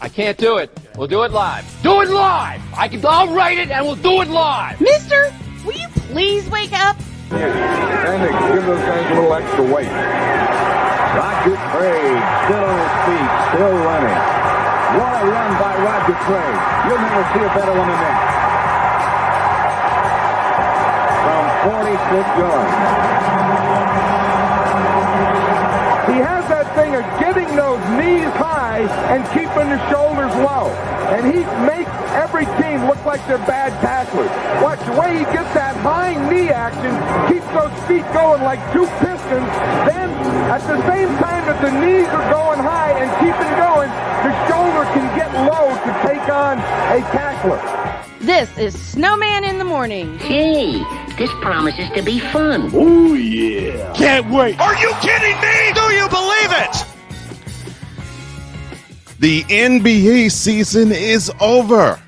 I can't do it. We'll do it live. Do it live! I'll write it and we'll do it live! Mister, will you please wake up? And they give those guys a little extra weight. Roger Craig still on his feet, still running. What a run by Roger Craig. You'll never see a better one than that. From 46 yards. He has that thing of getting those knees high and keeping the shoulders low. And he makes every team look like they're bad tacklers. Watch the way he gets that high knee action, keeps those feet going like two pistons. Then, at the same time that the knees are going high and keeping going, the shoulder can get low to take on a tackler. This is Snowman in the Morning. Hey, this promises to be fun. Oh, yeah. Can't wait. Are you kidding me? Do you believe it? The NBA season is over.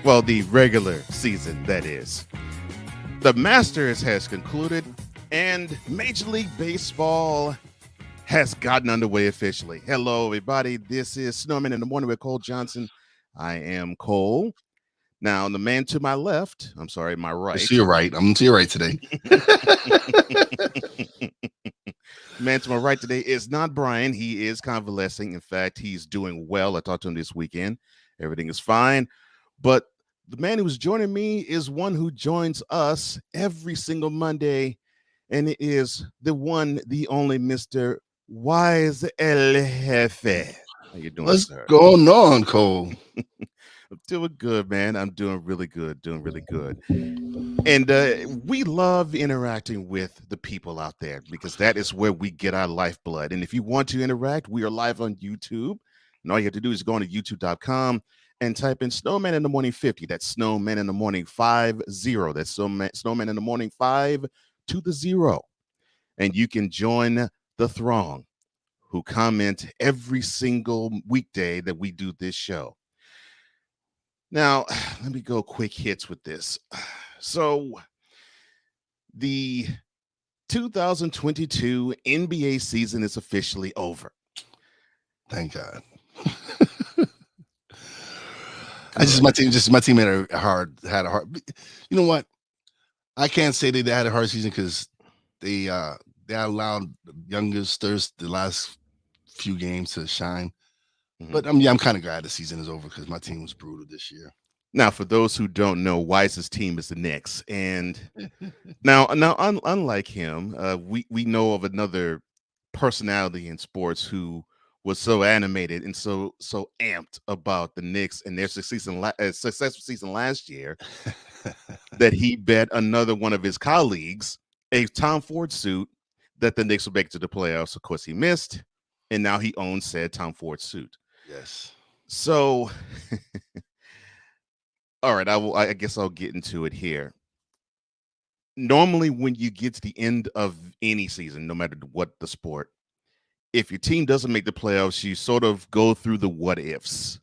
Well, the regular season, that is. The Masters has concluded, and Major League Baseball has gotten underway officially. Hello, everybody. This is Snowman in the Morning with Cole Johnson. I am Cole. Now, the man to my left, I'm sorry, my right. To your right. I'm to your right today. The man to my right today is not Brian. He is convalescing. In fact, he's doing well. I talked to him this weekend. Everything is fine. But the man who's joining me is one who joins us every single Monday, and it is the one, the only Mr. Wise El Jefe. How you doing, What's sir? going on, Cole? I'm doing good, man. I'm doing really good, And we love interacting with the people out there because that is where we get our lifeblood. And if you want to interact, we are live on YouTube. And all you have to do is go on to youtube.com and type in Snowman in the Morning 50. That's Snowman in the Morning 50. That's Snowman in the Morning 5 to the 0. And you can join the throng who comment every single weekday that we do this show. Now, let me go quick hits with this. So, the 2022 NBA season is officially over. Thank God. My team had a hard. You know what? I can't say they had a hard season because they allowed youngsters the last few games to shine. Mm-hmm. But I'm kind of glad the season is over because my team was brutal this year. Now, for those who don't know, Wise's team is the Knicks, and now, unlike him, we know of another personality in sports who was so animated and so amped about the Knicks and their successful season last year that he bet another one of his colleagues a Tom Ford suit that the Knicks would make it to the playoffs. Of course, he missed, and now he owns said Tom Ford suit. Yes. So, all right, I guess I'll get into it here. Normally, when you get to the end of any season, no matter what the sport, if your team doesn't make the playoffs, you sort of go through the what ifs.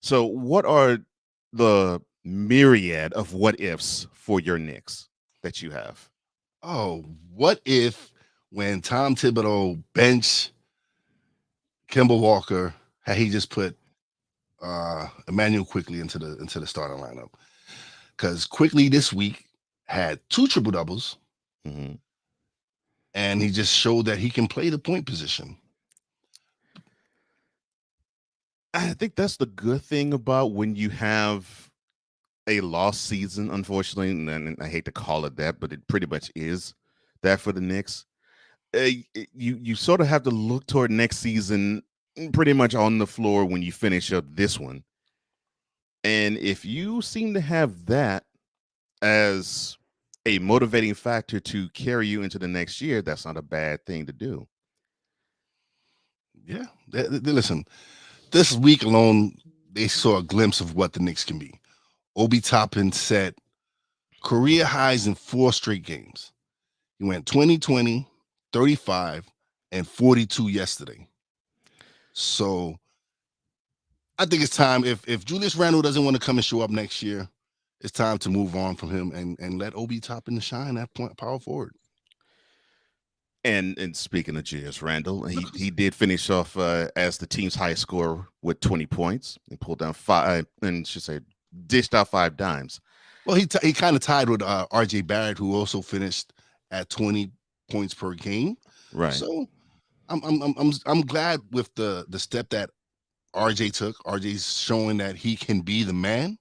So, what are the myriad of what ifs for your Knicks that you have? Oh, what if when Tom Thibodeau benched Kemba Walker, had he just put Emmanuel Quickly into the starting lineup? Because Quickly this week had 2 triple doubles, mm-hmm. and he just showed that he can play the point position. I think that's the good thing about when you have a lost season, unfortunately, and I hate to call it that, but it pretty much is that for the Knicks. You sort of have to look toward next season pretty much on the floor when you finish up this one. And if you seem to have that as a motivating factor to carry you into the next year, that's not a bad thing to do. Yeah. Listen, this week alone, they saw a glimpse of what the Knicks can be. Obi Toppin set career highs in 4 straight games. He went 20, 35, and 42 yesterday. So I think it's time. If Julius Randle doesn't want to come and show up next year, it's time to move on from him and let Obi Toppin shine that point power forward. And speaking of Julius Randle, he did finish off as the team's high scorer with 20 points and pulled down five, and should say dished out 5 dimes. Well, he kind of tied with R.J. Barrett, who also finished at 20 points per game. Right. So I'm glad with the step that R.J. took. R.J.'s showing that he can be the man.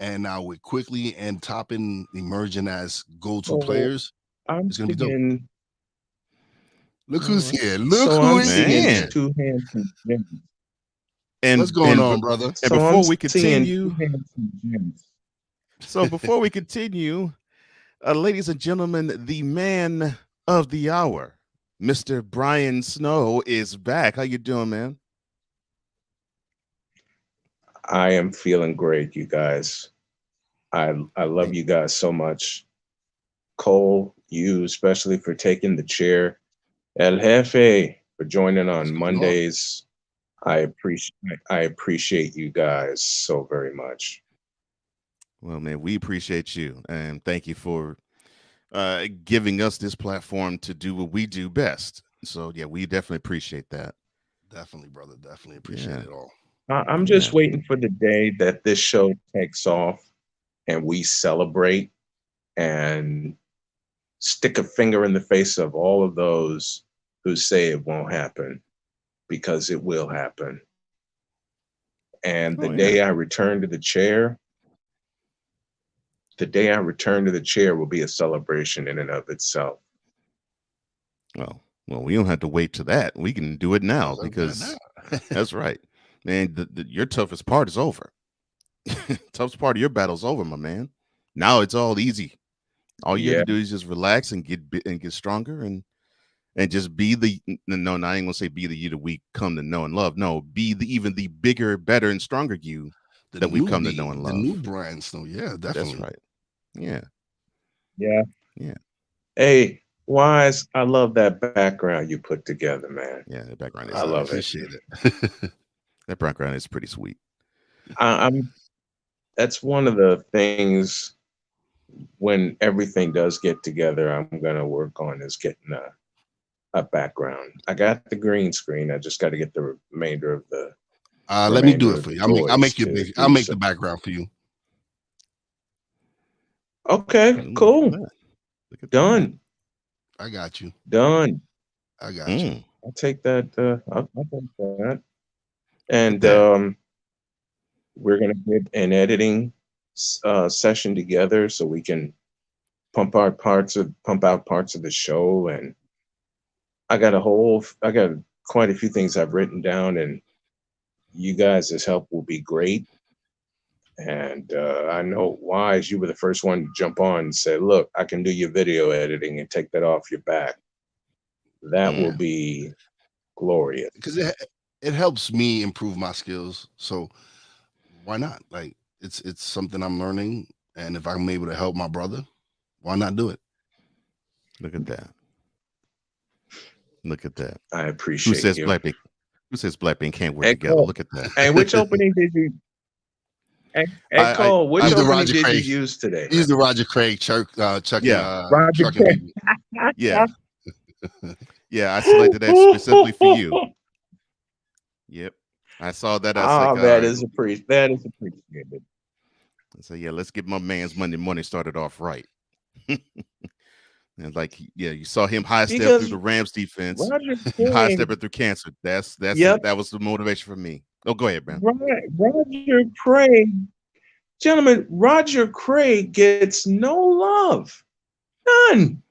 And now with Quickly and Toppin emerging as go-to players, it's gonna be dope. Look who's here. Look who is here. Two handsome gems. And what's going on, brother? And before we continue, ladies and gentlemen, the man of the hour, Mr. Brian Snow, is back. How you doing, man? I am feeling great, you guys. I love you guys so much. Cole, you especially for taking the chair. El Jefe for joining on Mondays. I appreciate you guys so very much. Well, man, we appreciate you, and thank you for giving us this platform to do what we do best. So, yeah, we definitely appreciate that. Definitely, brother. Definitely appreciate it all. I'm just waiting for the day that this show takes off and we celebrate and stick a finger in the face of all of those who say it won't happen, because it will happen. And the day I return to the chair, will be a celebration in and of itself. Well, we don't have to wait to that. We can do it now, because that's right, man. Your toughest part is over. Toughest part of your battle's over, my man. Now it's all easy. All you have to do is just relax and get stronger and just be the I ain't gonna say be the you that we come to know and love. No, be even the bigger, better, and stronger you that we've come to know and love. The new Brian Snow, yeah, definitely. That's right. Yeah. Hey, Wise, I love that background you put together, man. Yeah, the background is. I love appreciate it. That background is pretty sweet. That's one of the things when everything does get together, I'm gonna work on is getting a background. I got the green screen. I just got to get the remainder of the. Let me do it for you. I'll make the background for you. Okay, cool. Done. I got you. Done. I got you. I'll take that. I'll take that. And we're gonna get an editing session together so we can pump out parts of the show. And I got quite a few things I've written down, and you guys' help will be great. And I know, Wise, you were the first one to jump on and say, look, I can do your video editing and take that off your back. That will be glorious. Because it helps me improve my skills. So why not? Like, it's something I'm learning. And if I'm able to help my brother, why not do it? Look at that. Look at that. I appreciate Who says you. Who says Blackpink can't work together? Cole. Look at that. Hey, which opening did you? Hey, Cole, which opening did you use today? He's the Roger Craig Chuck. Roger Craig. Yeah. Yeah, I selected that specifically for you. Yep. I saw that. That is appreciated. So yeah, let's get my man's Monday morning started off right. And like, you saw him high step through the Rams defense, high stepping through cancer. That was the motivation for me. Oh, go ahead, man. Roger Craig, gentlemen, Roger Craig gets no love, none.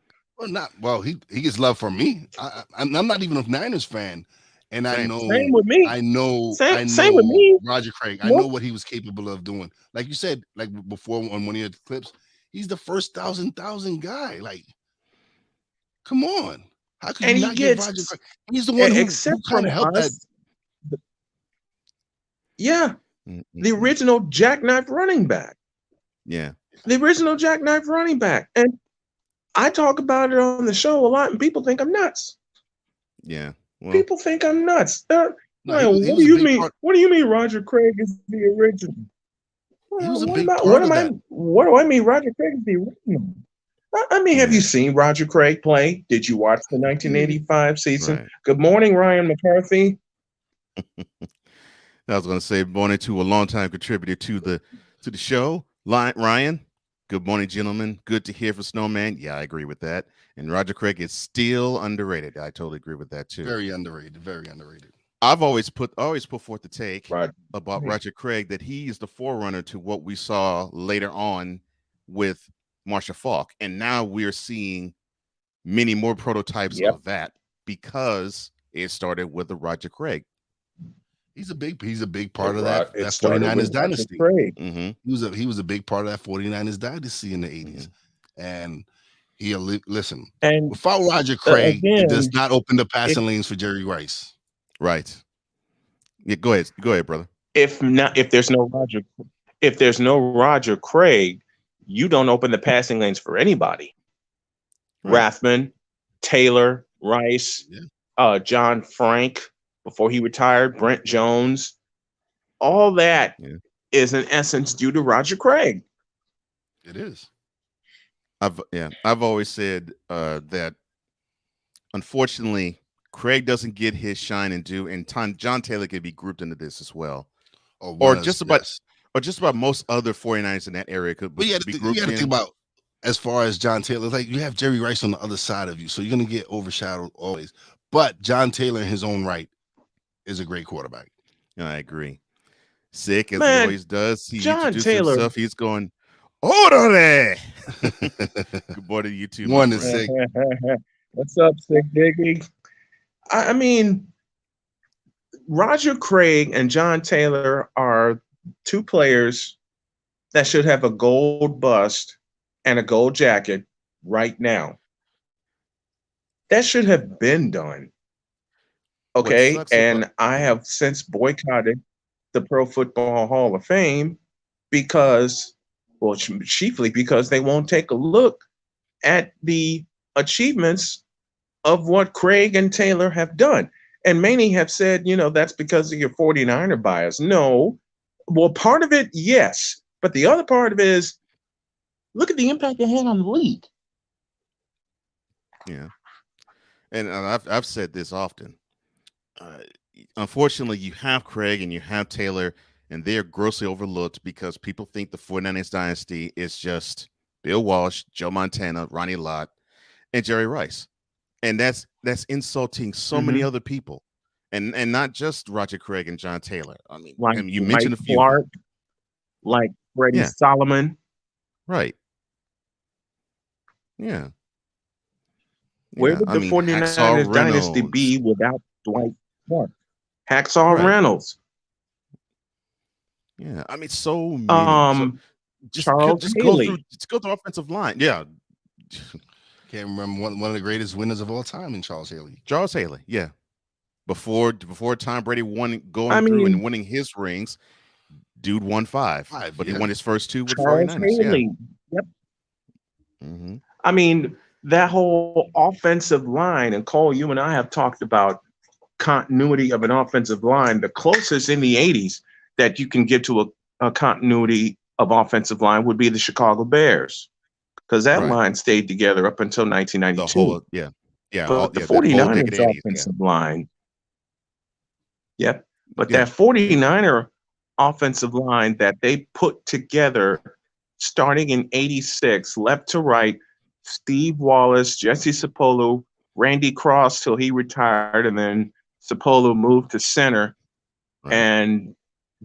Well, he gets love from me. I'm not even a Niners fan, and same with me. I know same with me. Roger Craig. I know what he was capable of doing. Like you said, like before on one of your clips, he's the first thousand guy. Like, come on, how could you not get Roger Craig? He's the one who kind of helped that. The original jackknife running back. Yeah, the original jackknife running back, and I talk about it on the show a lot, and people think I'm nuts. Yeah, people think I'm nuts. What do you mean? What do you mean? Roger Craig is the original? He was a big part what of that. What do I mean? Roger Craig is the original? I mean, have you seen Roger Craig play? Did you watch the 1985 season? Right. Good morning, Ryan McCarthy. I was going to say morning to a longtime contributor to the show, Ryan. Good morning, gentlemen. Good to hear from Snowman. Yeah, I agree with that. And Roger Craig is still underrated. I totally agree with that too. Very underrated. Very underrated. I've always put forth the take Right. about Roger Craig that he is the forerunner to what we saw later on with Marshall Faulk, and now we're seeing many more prototypes of that because it started with the Roger Craig. He's a big part of that 49ers dynasty. Mm-hmm. He was a big part of that 49ers dynasty in the 80s. Mm-hmm. And listen, and without Roger Craig, it does not open the passing lanes for Jerry Rice. Right. Yeah, go ahead, brother. If there's no Roger Craig, you don't open the passing lanes for anybody. Right. Rathman, Taylor, Rice, John Frank before he retired, Brent Jones, all that is in essence due to Roger Craig. It is. I've always said that unfortunately Craig doesn't get his shine and due, and John Taylor could be grouped into this as well, or just about most other 49ers in that area could be grouped in. You got to think about, as far as John Taylor, like you have Jerry Rice on the other side of you, so you're going to get overshadowed always. But John Taylor in his own right is a great quarterback. I agree. Sick as he always does. He introduces himself. He's going, "Orale." Good morning to you too. Morning, Sick. What's up, Sick Diggy? I mean, Roger Craig and John Taylor are two players that should have a gold bust and a gold jacket right now. That should have been done. Okay, and I have since boycotted the Pro Football Hall of Fame chiefly because they won't take a look at the achievements of what Craig and Taylor have done. And many have said, that's because of your 49er bias. No. Well, part of it, yes. But the other part of it is, look at the impact they had on the league. Yeah. And I've said this often. Unfortunately, you have Craig and you have Taylor, and they're grossly overlooked because people think the 49ers dynasty is just Bill Walsh, Joe Montana, Ronnie Lott, and Jerry Rice. And that's insulting so many other people, and not just Roger Craig and John Taylor. I mean, you mentioned a few, Clark, like Freddie Solomon, right? Yeah. Where would the 49ers dynasty be without Dwight Clark? Hacksaw Reynolds. Yeah, I mean, so many. Charles Haley. Go through offensive line. Yeah. Can't remember one of the greatest winners of all time in Charles Haley. Charles Haley, yeah. Before Tom Brady through and winning his rings, dude won five but he won his first two with Charles 49ers. Haley. Yeah. Yep. Mm-hmm. I mean, that whole offensive line, and Cole, you and I have talked about continuity of an offensive line. The closest in the 80s that you can get to a continuity of offensive line would be the Chicago Bears, because that line stayed together up until 1992. But the 49ers offensive line. Yep. But that 49er offensive line that they put together starting in 86, left to right, Steve Wallace, Jesse Sapolu, Randy Cross till he retired, and then Sapolu moved to center, and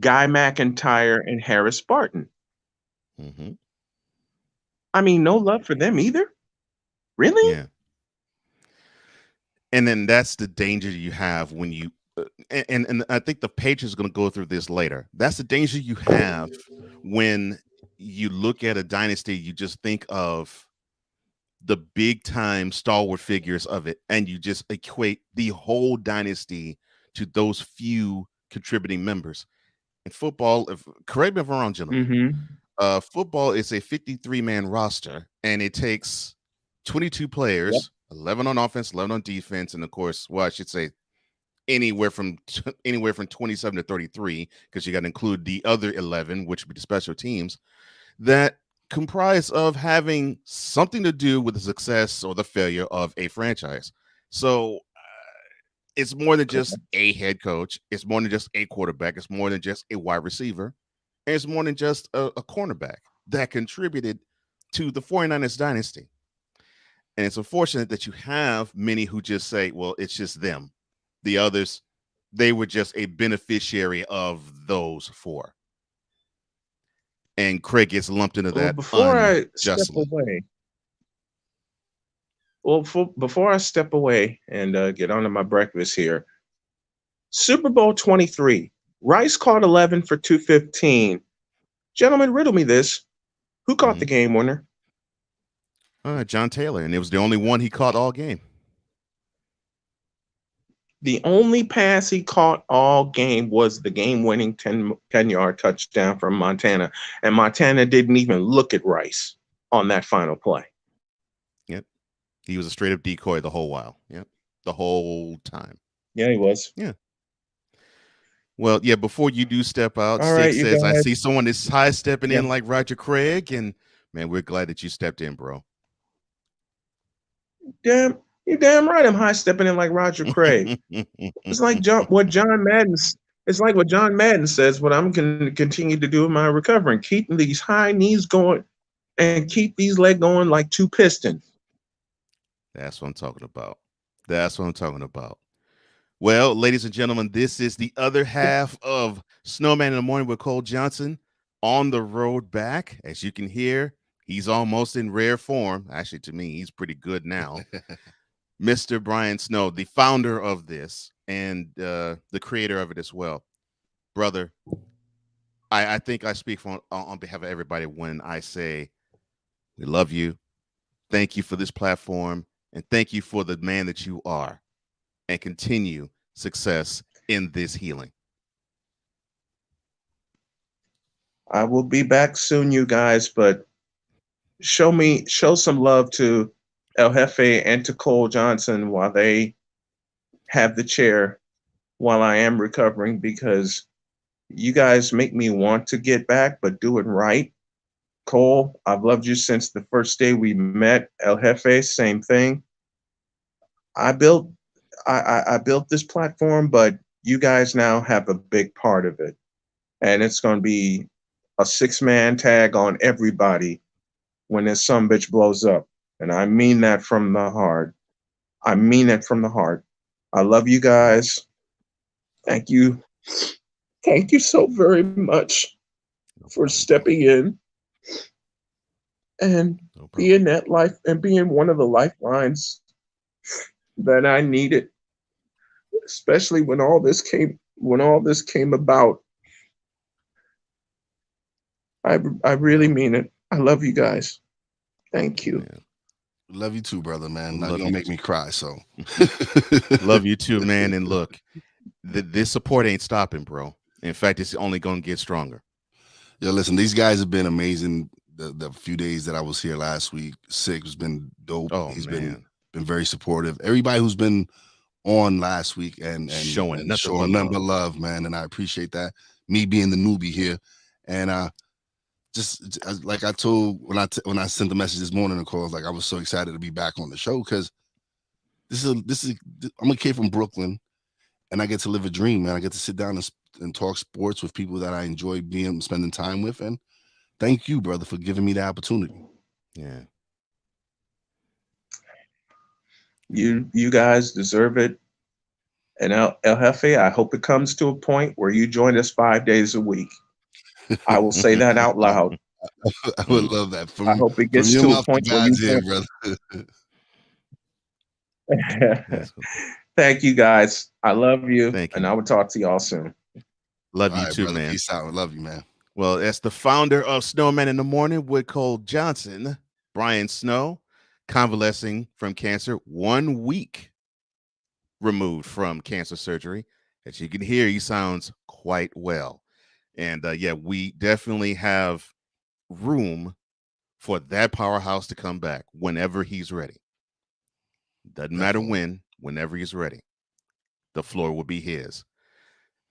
Guy McIntyre and Harris Barton. Mm-hmm. I mean, no love for them either. Really? Yeah. And then that's the danger you have when you and I think the Patriots are going to go through this later. That's the danger you have when you look at a dynasty. You just think of the big time stalwart figures of it, and you just equate the whole dynasty to those few contributing members. In football, correct me if I'm wrong, gentlemen, football is a 53-man roster, and it takes 22 players, 11 on offense, 11 on defense, and of course, I should say anywhere from 27 to 33, because you got to include the other 11, which would be the special teams. That comprised of having something to do with the success or the failure of a franchise. So it's more than just a head coach. It's more than just a quarterback. It's more than just a wide receiver. And it's more than just a cornerback that contributed to the 49ers dynasty. And it's unfortunate that you have many who just say, well, it's just them. The others, they were just a beneficiary of those four. And Craig gets lumped into Well, that before I step unjustly. away, before I step away and get onto my breakfast here, Super Bowl 23, Rice caught 11 for 215. Gentlemen, riddle me this: who caught the game winner? John Taylor, and it was the only one he caught all game. The only pass he caught all game was the game-winning 10-yard touchdown from Montana, and Montana didn't even look at Rice on that final play. Yep. He was a straight-up decoy the whole while. Yep. The whole time. Yeah, he was. Yeah. Well, yeah, before you do step out, All right, Six you says, I guys. see someone is high stepping Yeah. in like Roger Craig, and man, we're glad that you stepped in, bro. You're damn right. I'm high stepping in like Roger Craig. It's like what John Madden. It's like what John Madden says. What I'm going to continue to do in my recovery, keeping these high knees going and keep these legs going like two pistons. That's what I'm talking about. That's what I'm talking about. Well, ladies and gentlemen, this is the other half of Snowman in the Morning with Cole Johnson on the road back. As you can hear, he's almost in rare form. Actually, to me, he's pretty good now. Mr. Brian Snow, the founder of this and the creator of it as well. Brother, I think I speak on behalf of everybody when I say we love you. Thank you for this platform, and thank you for the man that you are, and continue success in this healing. I will be back soon, you guys, but show some love to El Jefe and to Cole Johnson while they have the chair while I am recovering, because you guys make me want to get back, but do it right. Cole, I've loved you since the first day we met. El Jefe, same thing. I built this platform, but you guys now have a big part of it. And it's going to be a 6-man tag on everybody when this sumbitch blows up. And I mean that from the heart. I mean it from the heart. I love you guys. Thank you. Thank you so very much for stepping in and being that life and being one of the lifelines that I needed, especially when all this came about. I really mean it. I love you guys. Thank you. Yeah. Love you too, brother, man. Not Love gonna you make me cry. So love you too, man. And look, this support ain't stopping, bro. In fact, it's only gonna get stronger. Yeah, listen, these guys have been amazing. The few days that I was here last week, Six has been dope. Oh, He's man. been very supportive. Everybody who's been on last week and Showing nothing but nothing but love, man. And I appreciate that. Me being the newbie here, and just like I told when I sent the message this morning, Nicole, like I was so excited to be back on the show because I'm a kid from Brooklyn, and I get to live a dream, man. I get to sit down and talk sports with people that I enjoy spending time with, and thank you, brother, for giving me the opportunity. Yeah. You guys deserve it. And El Jefe, I hope it comes to a point where you join us 5 days a week. I will say that out loud. I would love that. I hope it gets from to your a mouth point to where you God's ear, brother. Thank you, guys. I love you. Thank you. And I will talk to y'all soon. Love All you right, too, brother. man. Peace out. I love you, man. Well, as the founder of Snowman in the Morning with Cole Johnson, Brian Snow, convalescing from cancer, 1 week removed from cancer surgery. As you can hear, he sounds quite well. And yeah, we definitely have room for that powerhouse to come back whenever he's ready. Doesn't matter when, whenever he's ready. The floor will be his.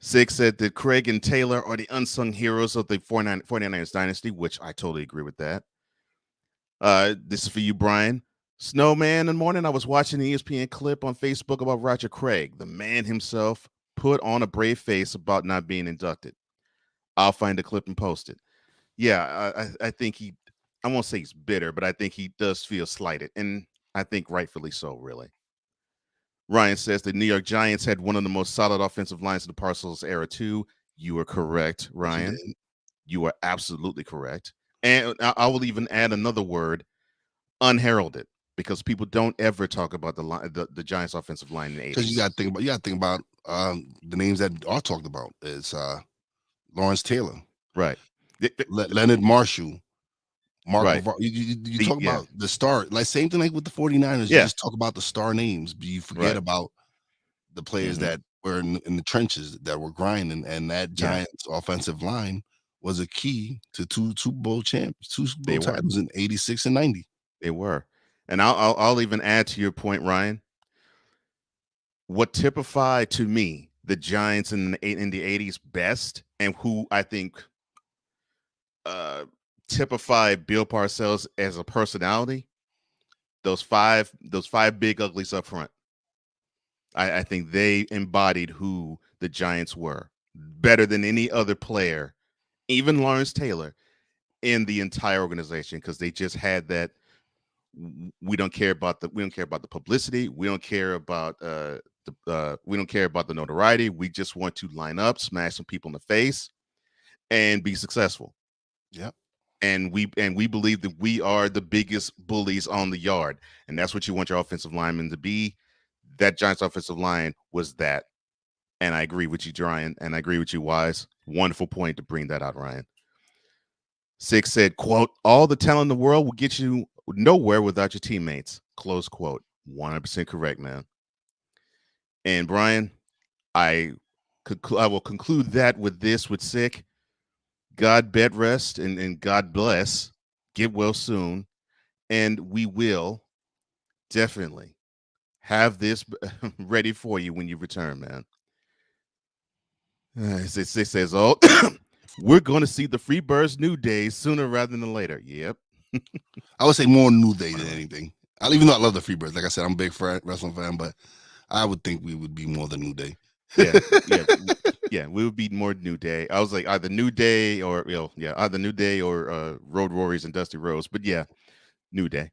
Six said that Craig and Taylor are the unsung heroes of the 49ers dynasty, which I totally agree with that. This is for you, Brian. Snowman in the morning. I was watching the ESPN clip on Facebook about Roger Craig. The man himself put on a brave face about not being inducted. I'll find the clip and post it. Yeah, I think I won't say he's bitter, but I think he does feel slighted. And I think rightfully so, really. Ryan says the New York Giants had one of the most solid offensive lines in the Parcells era, too. You are correct, Ryan. You are absolutely correct. And I will even add another word, unheralded, because people don't ever talk about the Giants offensive line in the 80s. Because you got to think about the names that are talked about is Lawrence Taylor, right? Leonard Marshall, Mark. Right. You talk about the star, like same thing like with the 49ers. You just talk about the star names, but you forget about the players that were in the trenches that were grinding, and that Giants offensive line was a key to two Super Bowl titles in 86 and 90. They were. And I'll even add to your point, Ryan. What typified to me the Giants in the 80s best, and who I think typified Bill Parcells as a personality, those five big uglies up front. I think they embodied who the Giants were better than any other player, even Lawrence Taylor, in the entire organization, because they just had that. We don't care about the publicity. We don't care about we don't care about the notoriety. We just want to line up, smash some people in the face, and be successful. Yep. And we believe that we are the biggest bullies on the yard, and that's what you want your offensive linemen to be. That Giants offensive line was that, and I agree with you, Ryan, and I agree with you, Wise. Wonderful point to bring that out, Ryan. Six said, quote, all the talent in the world will get you nowhere without your teammates, close quote. 100% correct, man. And Brian, I will conclude that with this, with Sick. God bed rest and God bless. Get well soon. And we will definitely have this ready for you when you return, man. It says, oh, we're going to see the Freebirds New Day sooner rather than later. Yep. I would say more New Day than anything. Even though I love the Freebirds, like I said, I'm a big wrestling fan, but I would think we would be more the New Day. Yeah, we would be more New Day. I was like either New Day or either New Day or Road Warriors and Dusty Rhodes. But yeah, New Day.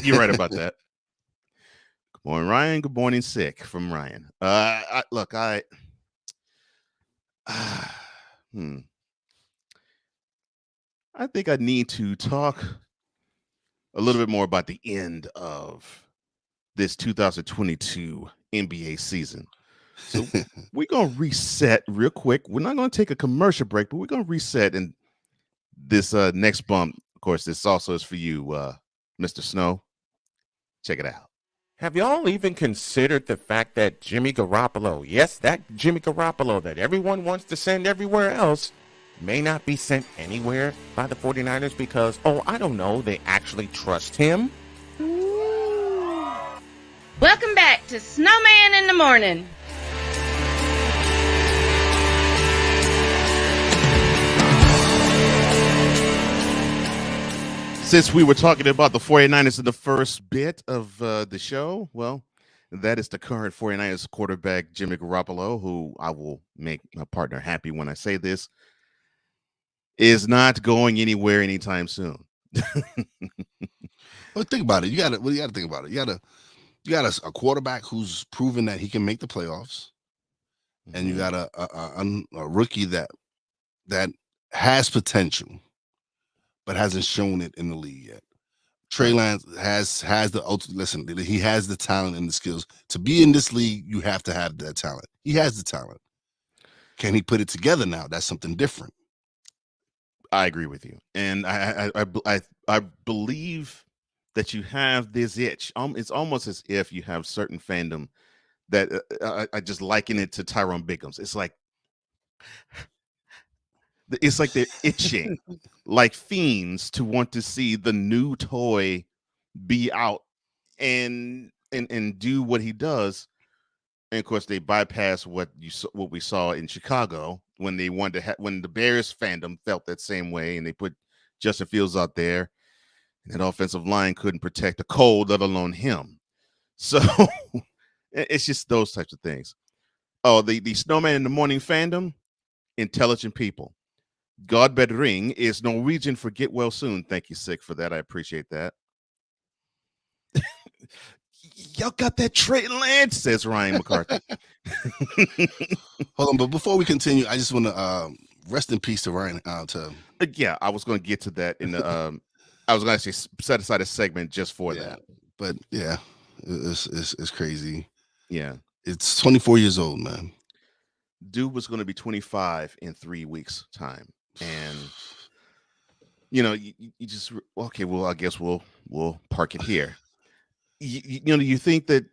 You're right about that. Good morning, Ryan. Good morning, Sick from Ryan. I think I need to talk a little bit more about the end of this 2022 NBA season. So we're going to reset real quick. We're not going to take a commercial break, but we're going to reset. And this next bump, of course, this also is for you, Mr. Snow. Check it out. Have y'all even considered the fact that Jimmy Garoppolo, yes, that Jimmy Garoppolo that everyone wants to send everywhere else, may not be sent anywhere by the 49ers because, I don't know, they actually trust him? Welcome back to Snowman in the Morning. Since we were talking about the 49ers in the first bit of the show, well, that is the current 49ers quarterback, Jimmy Garoppolo, who I will make my partner happy when I say this, is not going anywhere anytime soon. Well, think about it. You got to think about it. You got a quarterback who's proven that he can make the playoffs, and you got a rookie that has potential, but hasn't shown it in the league yet. Trey Lance has the ultimate. Listen, he has the talent and the skills to be in this league. You have to have that talent. He has the talent. Can he put it together now? That's something different. I agree with you, and I believe that you have this itch. It's almost as if you have certain fandom that I just liken it to Tyrone Biggums. It's like they're itching like fiends to want to see the new toy be out and do what he does. And of course, they bypass what we saw in Chicago when they wanted to when the Bears fandom felt that same way, and they put Justin Fields out there. And that offensive line couldn't protect the cold, let alone him. So it's just those types of things. Oh, the Snowman in the Morning fandom, intelligent people. God bedring is Norwegian for get well soon. Thank you, Sick, for that. I appreciate that. Y'all got that Trey Lance, says Ryan McCarthy. Hold on, but before we continue, I just want to rest in peace to Ryan. Yeah, I was going to get to that in the. I was going to say set aside a segment just for that. But yeah, it's crazy. Yeah, it's 24 years old, man. Dude was going to be 25 in 3 weeks' time, and you just okay. Well, I guess we'll park it here. You think that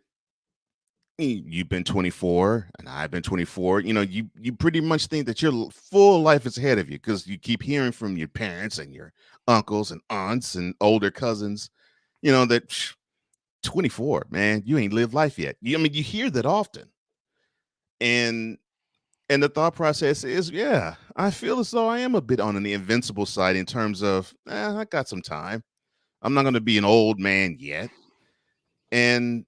you've been 24 and I've been 24. You pretty much think that your full life is ahead of you because you keep hearing from your parents and your uncles and aunts and older cousins, that 24, man, you ain't lived life yet. You hear that often. And the thought process is, yeah, I feel as though I am a bit on the invincible side in terms of, I got some time. I'm not going to be an old man yet. And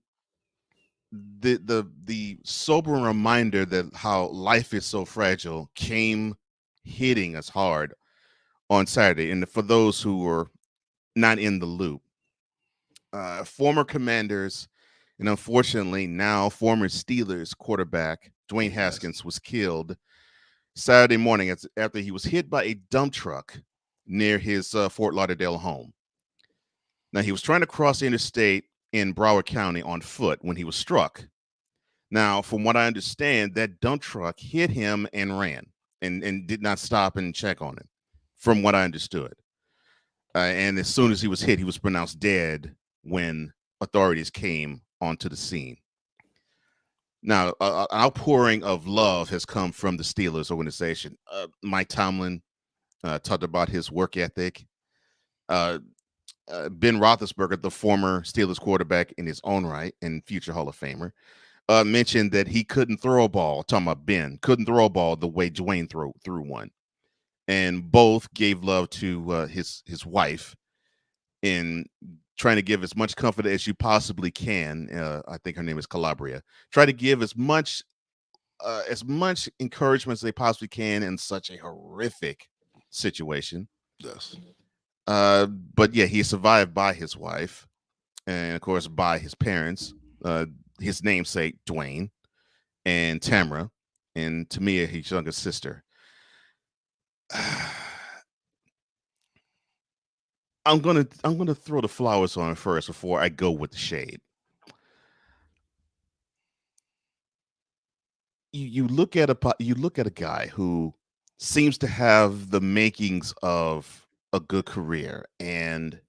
the sober reminder that how life is so fragile came hitting us hard on Saturday. And for those who were not in the loop, former Commanders and unfortunately now former Steelers quarterback Dwayne Haskins was killed Saturday morning after he was hit by a dump truck near his Fort Lauderdale home. Now, he was trying to cross the interstate in Broward County on foot when he was struck. Now, from what I understand, that dump truck hit him and ran and did not stop and check on him, from what I understood. And as soon as he was hit, he was pronounced dead when authorities came onto the scene. Now, an outpouring of love has come from the Steelers organization. Mike Tomlin talked about his work ethic. Ben Roethlisberger, the former Steelers quarterback in his own right and future Hall of Famer, mentioned that he couldn't throw a ball. Talking about Ben, couldn't throw a ball the way Dwayne threw one, and both gave love to his wife in trying to give as much comfort as you possibly can. I think her name is Calabria. Try to give as much encouragement as they possibly can in such a horrific situation. Yes. But yeah, he survived by his wife, and of course by his parents. His namesake Dwayne, and Tamara, and Tamia, his younger sister. I'm gonna throw the flowers on first before I go with the shade. You look at a guy who seems to have the makings of a good career, and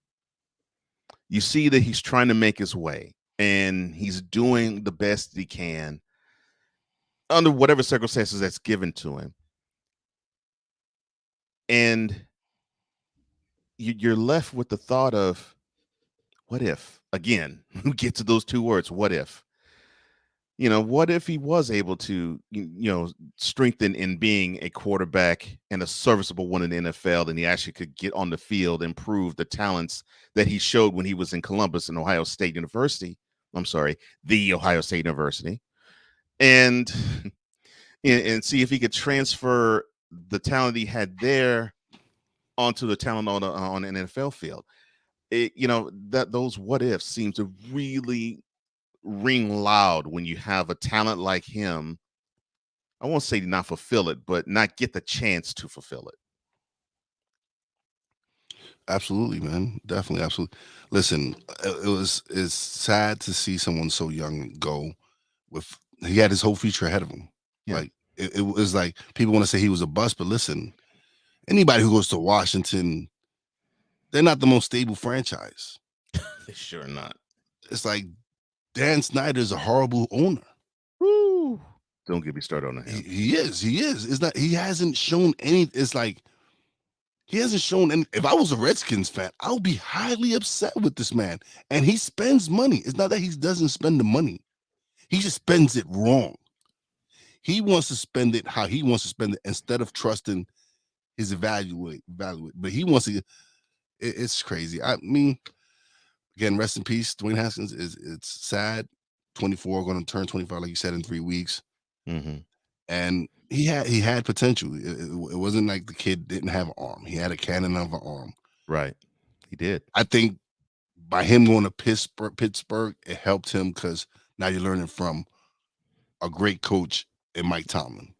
you see that he's trying to make his way, and he's doing the best he can under whatever circumstances that's given to him. And you're left with the thought of, what if? Again, we get to those two words, what if? What if he was able to, strengthen in being a quarterback and a serviceable one in the NFL, and he actually could get on the field and prove the talents that he showed when he was in Columbus and Ohio State University. I'm sorry, the Ohio State University. And see if he could transfer the talent he had there onto the talent on an NFL field. That those what ifs seem to really ring loud when you have a talent like him. I won't say not fulfill it, but not get the chance to fulfill it. Absolutely, man. Definitely, absolutely. Listen, it's sad to see someone so young go. He had his whole future ahead of him. Yeah. Like it was like people want to say he was a bust, but listen, anybody who goes to Washington, they're not the most stable franchise. They sure not. It's like Dan Snyder's a horrible owner. Woo. Don't get me started on him. He is. It's not. He hasn't shown any. It's like he hasn't shown any. If I was a Redskins fan, I would be highly upset with this man. And he spends money. It's not that he doesn't spend the money. He just spends it wrong. He wants to spend it how he wants to spend it instead of trusting his evaluate. But he wants to. It's crazy. I mean, again, rest in peace, Dwayne Haskins. It's sad. 24, going to turn 25, like you said, in 3 weeks. Mm-hmm. And he had potential. It wasn't like the kid didn't have an arm. He had a cannon of an arm. Right. He did. I think by him going to Pittsburgh, it helped him because now you're learning from a great coach in Mike Tomlin.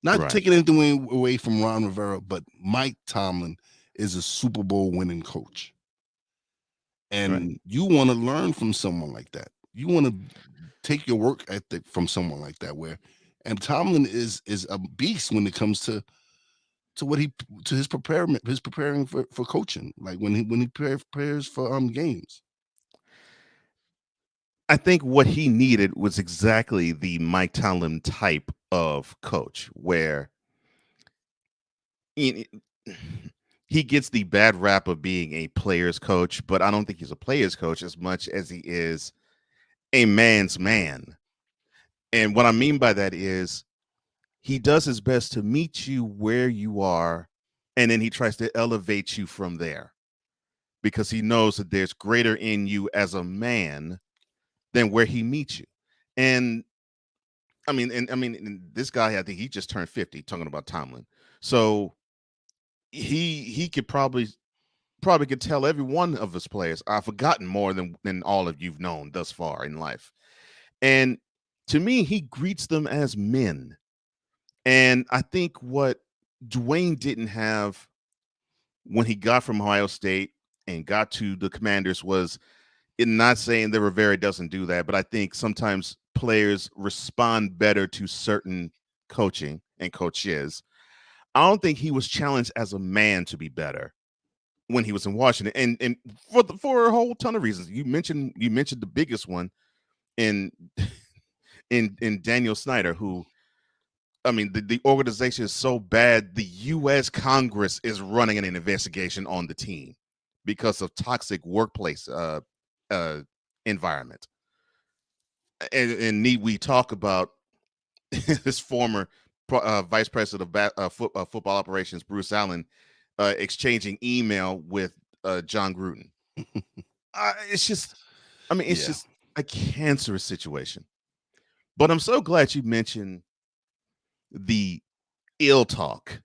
Not Right. taking anything away from Ron Rivera, but Mike Tomlin is a Super Bowl winning coach. And you want to learn from someone like that. You want to take your work ethic from someone like that. And Tomlin is a beast when it comes to his preparing for coaching. Like when he prepares for games. I think what he needed was exactly the Mike Tomlin type of coach, where he gets the bad rap of being a player's coach, but I don't think he's a player's coach as much as he is a man's man. And what I mean by that is he does his best to meet you where you are, and then he tries to elevate you from there because he knows that there's greater in you as a man than where he meets you. And I mean, this guy, I think he just turned 50, talking about Tomlin. So he could probably could tell every one of his players, I've forgotten more than all of you've known thus far in life. And to me, he greets them as men. And I think what Dwayne didn't have when he got from Ohio State and got to the Commanders was, in not saying that Rivera doesn't do that, but I think sometimes players respond better to certain coaching and coaches. I don't think he was challenged as a man to be better when he was in Washington, and for a whole ton of reasons. You mentioned the biggest one in Daniel Snyder, who, I mean, the organization is so bad, the U.S. Congress is running an investigation on the team because of toxic workplace environment. And need we talk about this former vice president of football operations, Bruce Allen, exchanging email with John Gruden. It's just, I mean, it's just a cancerous situation. But I'm so glad you mentioned the ill talk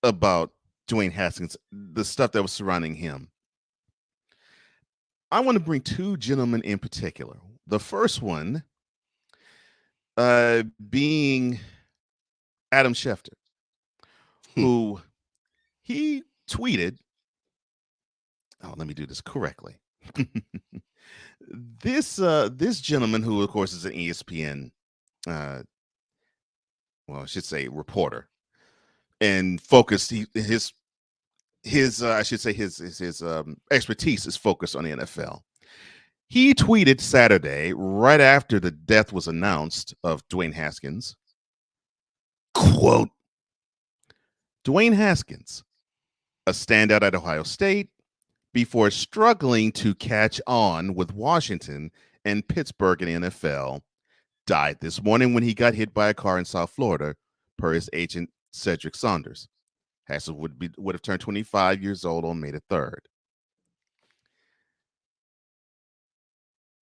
about Dwayne Haskins, the stuff that was surrounding him. I want to bring two gentlemen in particular. The first one being Adam Schefter, who he tweeted. Oh, let me do this correctly. This gentleman, who of course is an ESPN, well, I should say reporter, and focused his I should say his expertise is focused on the NFL. He tweeted Saturday, right after the death was announced of Dwayne Haskins, quote, Dwayne Haskins, a standout at Ohio State, before struggling to catch on with Washington and Pittsburgh in the NFL, died this morning when he got hit by a car in South Florida, per his agent Cedric Saunders. Haskins would have turned 25 years old on May the 3rd.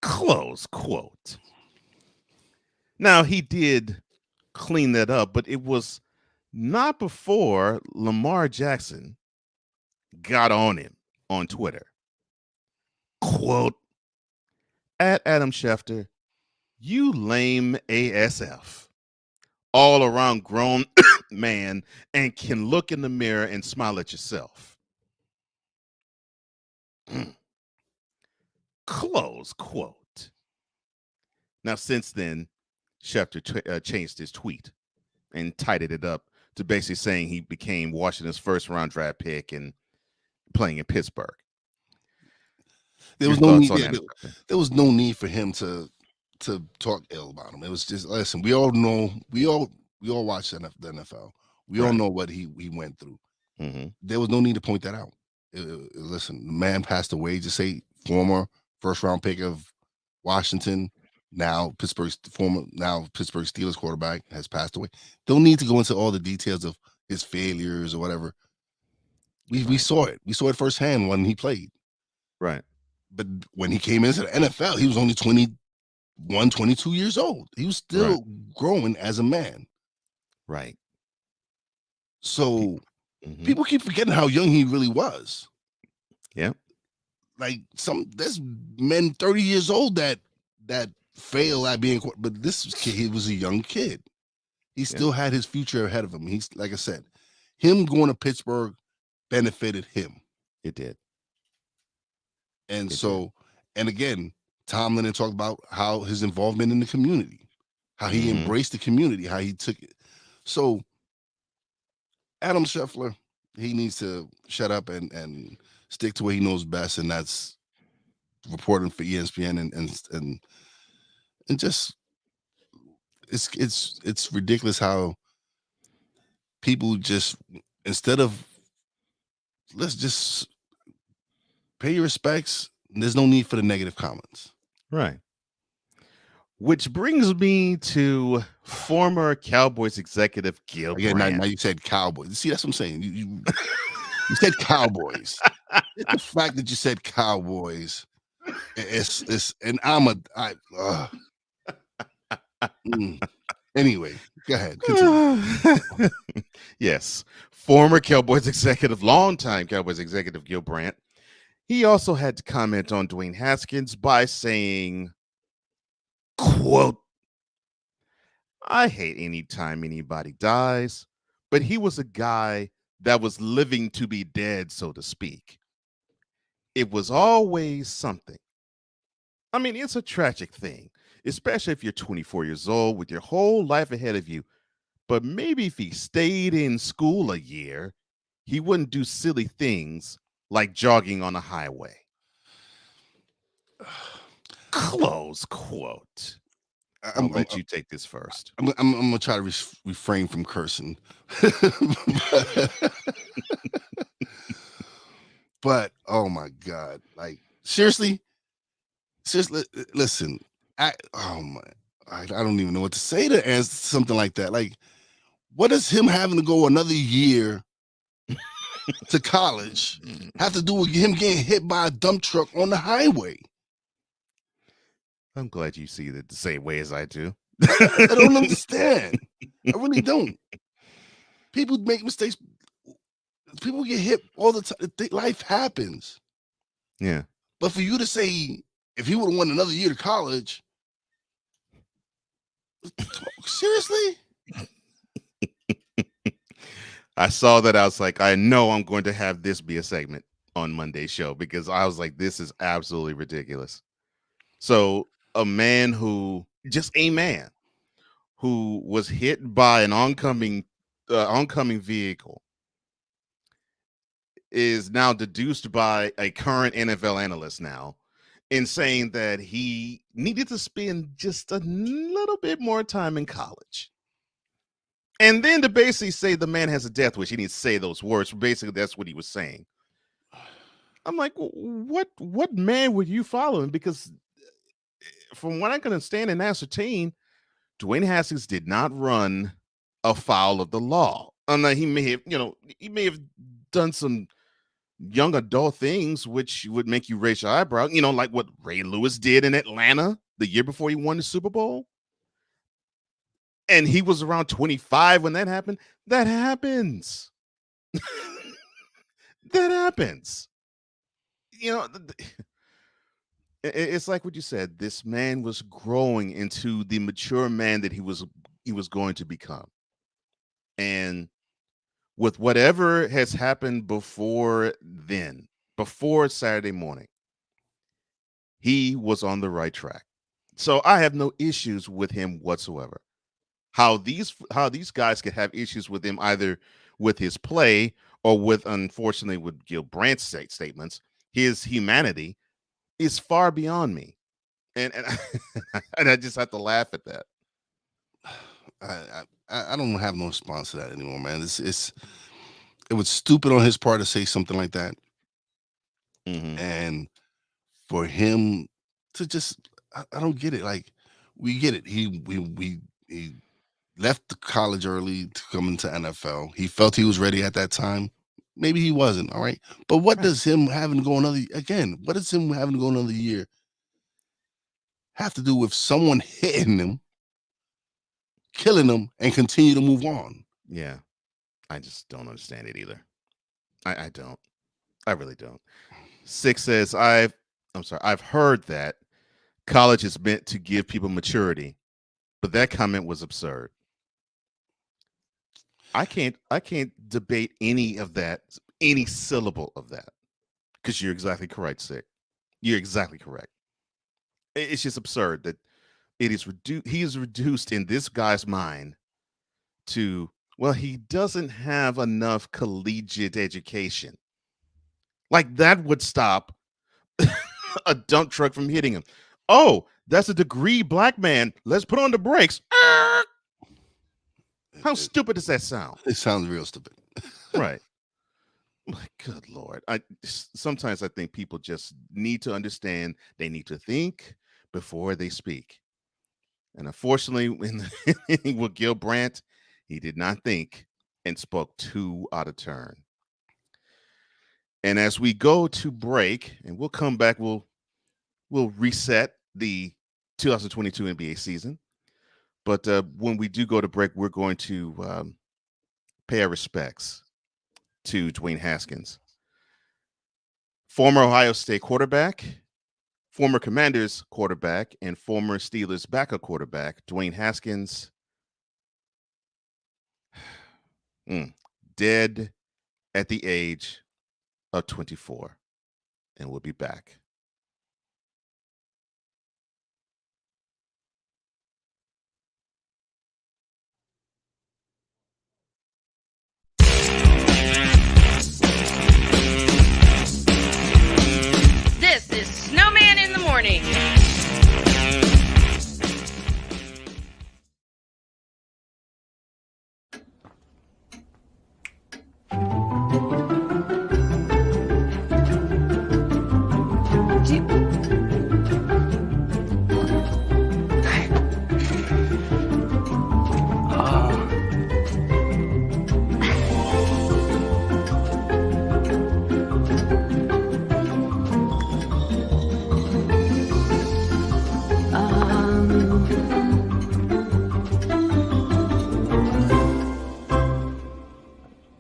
Close quote. Now, he did clean that up, but it was not before Lamar Jackson got on him on Twitter. Quote, at Adam Schefter, you lame ASF. All around grown man and can look in the mirror and smile at yourself. Close quote. Now, since then, Schefter changed his tweet and tidied it up to basically saying he became Washington's first round draft pick and playing in Pittsburgh. There was no need for him to talk ill about him. It was just, listen, we all know, we all watch the NFL. We all know what he went through. Mm-hmm. There was no need to point that out. Listen, the man passed away. Just say former first round pick of Washington, now Pittsburgh Steelers quarterback, has passed away. Don't need to go into all the details of his failures or whatever. We saw it. We saw it firsthand when he played. Right. But when he came into the NFL, he was only 21, 22 years old. He was still growing as a man. Right. So Mhm. people keep forgetting how young he really was. Yeah. Like there's men 30 years old that fail at being, but this kid, he was a young kid. He still had his future ahead of him. He's, like I said, him going to Pittsburgh benefited him. It did. And and again, Tom Lennon talked about how his involvement in the community, how he embraced the community, how he took it. So Adam Scheffler, he needs to shut up and stick to what he knows best, and that's reporting for ESPN and just it's ridiculous how people just, instead of, let's just pay your respects. There's no need for the negative comments. Right. Which brings me to former Cowboys executive Gil Brandt. Now you said Cowboys. See, that's what I'm saying. You said Cowboys. The fact that you said Cowboys, it's and Anyway, go ahead. Continue. Yes. Former Cowboys executive, longtime Cowboys executive Gil Brandt. He also had to comment on Dwayne Haskins by saying, quote, "I hate any time anybody dies, but he was a guy that was living to be dead, so to speak. It was always something. I mean, it's a tragic thing, especially if you're 24 years old with your whole life ahead of you. But maybe if he stayed in school a year, he wouldn't do silly things like jogging on a highway." Close quote. I'll let you take this first. I'm gonna try to refrain from cursing. But oh my God, like seriously, listen, I don't even know what to say to answer something like that. Like, what does him having to go another year to college have to do with him getting hit by a dump truck on the highway? I'm glad you see it the same way as I do. I don't understand. I really don't. People make mistakes. People get hit all the time. Life happens. Yeah. But for you to say, if he would have won another year to college, seriously? I saw that. I was like, I know I'm going to have this be a segment on Monday's show, because I was like, this is absolutely ridiculous. So a man who was hit by an oncoming vehicle is now deduced by a current NFL analyst now in saying that he needed to spend just a little bit more time in college. And then to basically say the man has a death wish, he needs to say those words. Basically, that's what he was saying. I'm like, what man would you follow? Because from what I can understand and ascertain, Dwayne Haskins did not run afoul of the law. Unlike he may have done some young adult things which would make you raise your eyebrow, like what Ray Lewis did in Atlanta the year before he won the Super Bowl. And he was around 25 when that happened. That happens. That happens. It's like what you said. This man was growing into the mature man that he was going to become. And with whatever has happened before Saturday morning, he was on the right track. So I have no issues with him whatsoever. How these guys could have issues with him, either with his play or with, unfortunately, with Gil Brandt's statements, his humanity is far beyond me. And and I just have to laugh at that. I don't have no response to that anymore, man. It was stupid on his part to say something like that. And for him to just, I don't get it. Like, we get it. He left the college early to come into NFL. He felt he was ready at that time. Maybe he wasn't. All right. But what does him having to go another year have to do with someone hitting him, killing him, and continue to move on? Yeah. I just don't understand it either. I don't. I really don't. 6 says, I've heard that college is meant to give people maturity, but that comment was absurd. I can't debate any of that, any syllable of that, because you're exactly correct, Sick. You're exactly correct. It's just absurd that it is he is reduced in this guy's mind to, well, he doesn't have enough collegiate education. Like that would stop a dump truck from hitting him. Oh, that's a degree black man. Let's put on the brakes. How stupid does that sound? It sounds real stupid. Right. My good Lord. Sometimes I think people just need to understand they need to think before they speak. And unfortunately, with Gil Brandt, he did not think and spoke too out of turn. And as we go to break, and we'll come back, we'll reset the 2022 NBA season. But when we do go to break, we're going to pay our respects to Dwayne Haskins, former Ohio State quarterback, former Commanders quarterback, and former Steelers backup quarterback. Dwayne Haskins, dead at the age of 24. And we'll be back. This is Snowman in the Morning.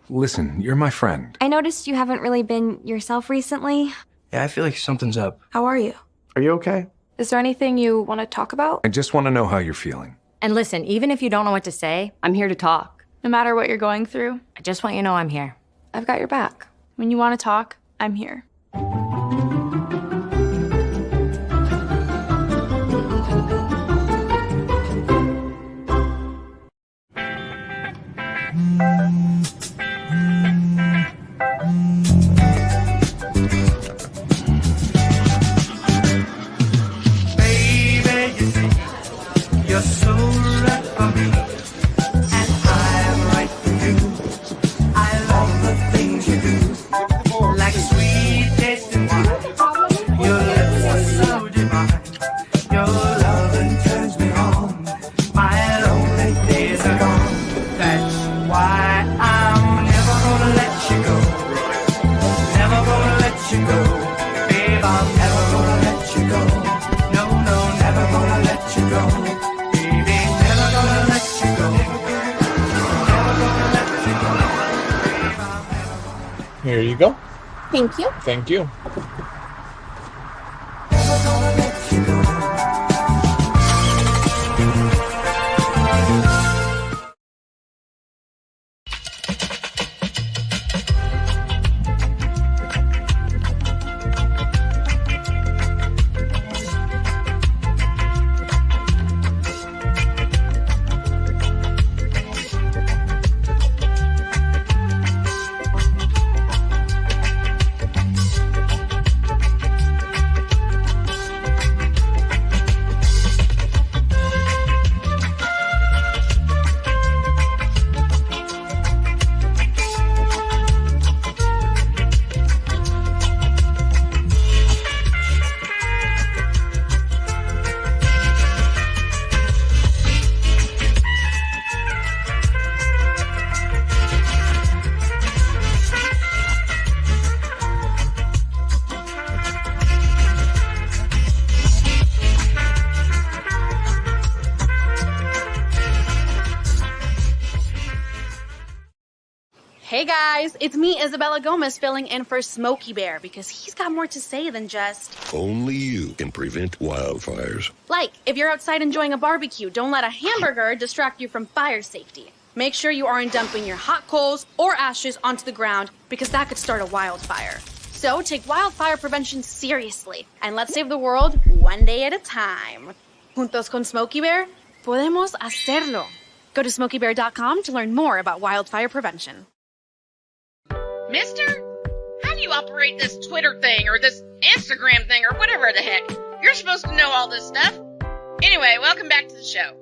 Listen, you're my friend. I noticed you haven't really been yourself recently. Yeah, I feel like something's up. How are you? Are you okay? Is there anything you want to talk about? I just want to know how you're feeling. And listen, even if you don't know what to say, I'm here to talk. No matter what you're going through, I just want you to know I'm here. I've got your back. When you want to talk, I'm here. You're so right for me, and I'm right for you. I love the things you do, like sweet tasting wine. Your lips are so divine. Your loving turns me on. My lonely days are gone. That's why I'm never gonna let you go. Never gonna let you go, babe. I'm never gonna let you go. No, no, never gonna let you go. Here you go. Thank you. Thank you. Hey guys, it's me, Isabella Gomez, filling in for Smokey Bear because he's got more to say than just... Only you can prevent wildfires. Like, if you're outside enjoying a barbecue, don't let a hamburger distract you from fire safety. Make sure you aren't dumping your hot coals or ashes onto the ground because that could start a wildfire. So take wildfire prevention seriously and let's save the world one day at a time. Juntos con Smokey Bear, podemos hacerlo. Go to smokeybear.com to learn more about wildfire prevention. Mister, how do you operate this Twitter thing or this Instagram thing or whatever the heck? You're supposed to know all this stuff. Anyway, welcome back to the show.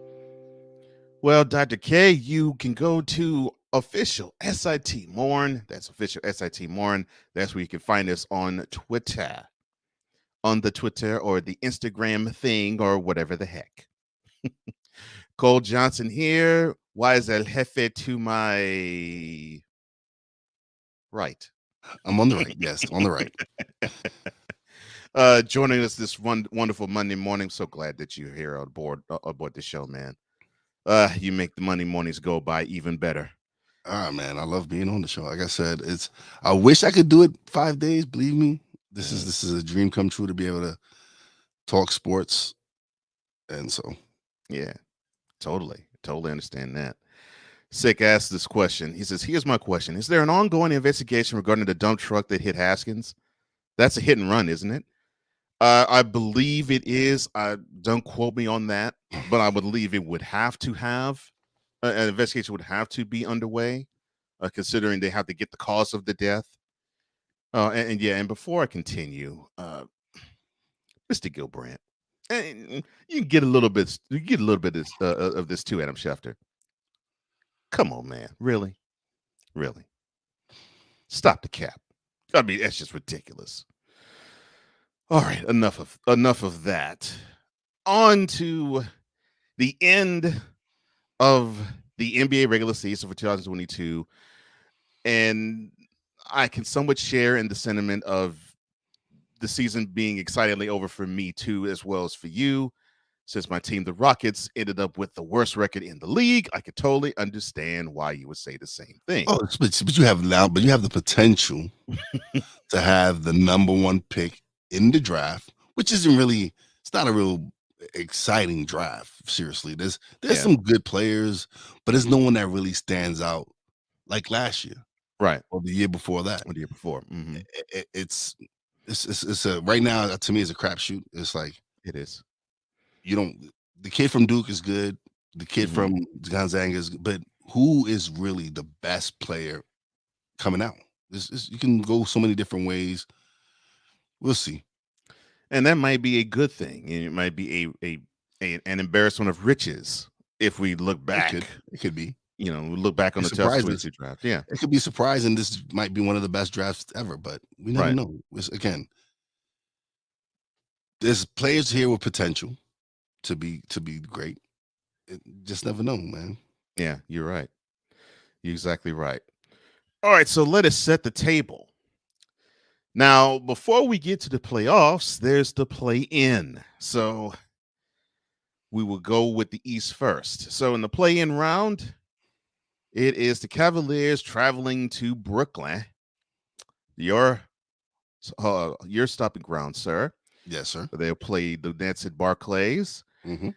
Well, Dr. K, you can go to official SIT Morn. That's official SIT Morn. That's where you can find us on Twitter. On the Twitter or the Instagram thing or whatever the heck. Cole Johnson here. Why is El Jefe to my right? I'm on the right. Yes, on the right. Joining us this wonderful Monday morning. So glad that you're here aboard the show, man. You make the Monday mornings go by even better. Man, I love being on the show. Like I said, I wish I could do it 5 days. Believe me, this is a dream come true to be able to talk sports, and so yeah, totally understand that. Sick asked this question. He says, "Here's my question: is there an ongoing investigation regarding the dump truck that hit Haskins? That's a hit and run, isn't it?" I believe it is. Don't quote me on that, but I believe it would have to have an investigation would have to be underway, considering they have to get the cause of the death. And before I continue, Mr. Gilbrandt, and you get a little bit of this too, Adam Schefter. Come on, man, really? Stop the cap. I mean, that's just ridiculous. All right, enough of that. On to the end of the NBA regular season for 2022, and I can somewhat share in the sentiment of the season being excitedly over for me too, as well as for you. Since my team, the Rockets, ended up with the worst record in the league, I could totally understand why you would say the same thing. Oh, but you have the potential to have the number one pick in the draft, which isn't really, it's not a real exciting draft. Seriously, there's some good players, but there's no one that really stands out like last year, right, or the year before that. Or the year before. Mm-hmm. It's a right now to me it's a crapshoot. It's like it is. The kid from Duke is good. The kid from Gonzaga is good, but who is really the best player coming out? You can go so many different ways. We'll see. And that might be a good thing. It might be an embarrassment of riches if we look back. It could be. We look back on the 2022 draft. Yeah. It could be surprising. This might be one of the best drafts ever, but we never know. Again, there's players here with potential to be great. Just never know, man. Yeah, you're right. You're exactly right. All right, so let us set the table. Now, before we get to the playoffs, there's the play-in. So we will go with the East first. So in the play-in round, it is the Cavaliers traveling to Brooklyn. Your stopping ground, sir. Yes, sir. They'll play the Nets at Barclays. Mm-hmm.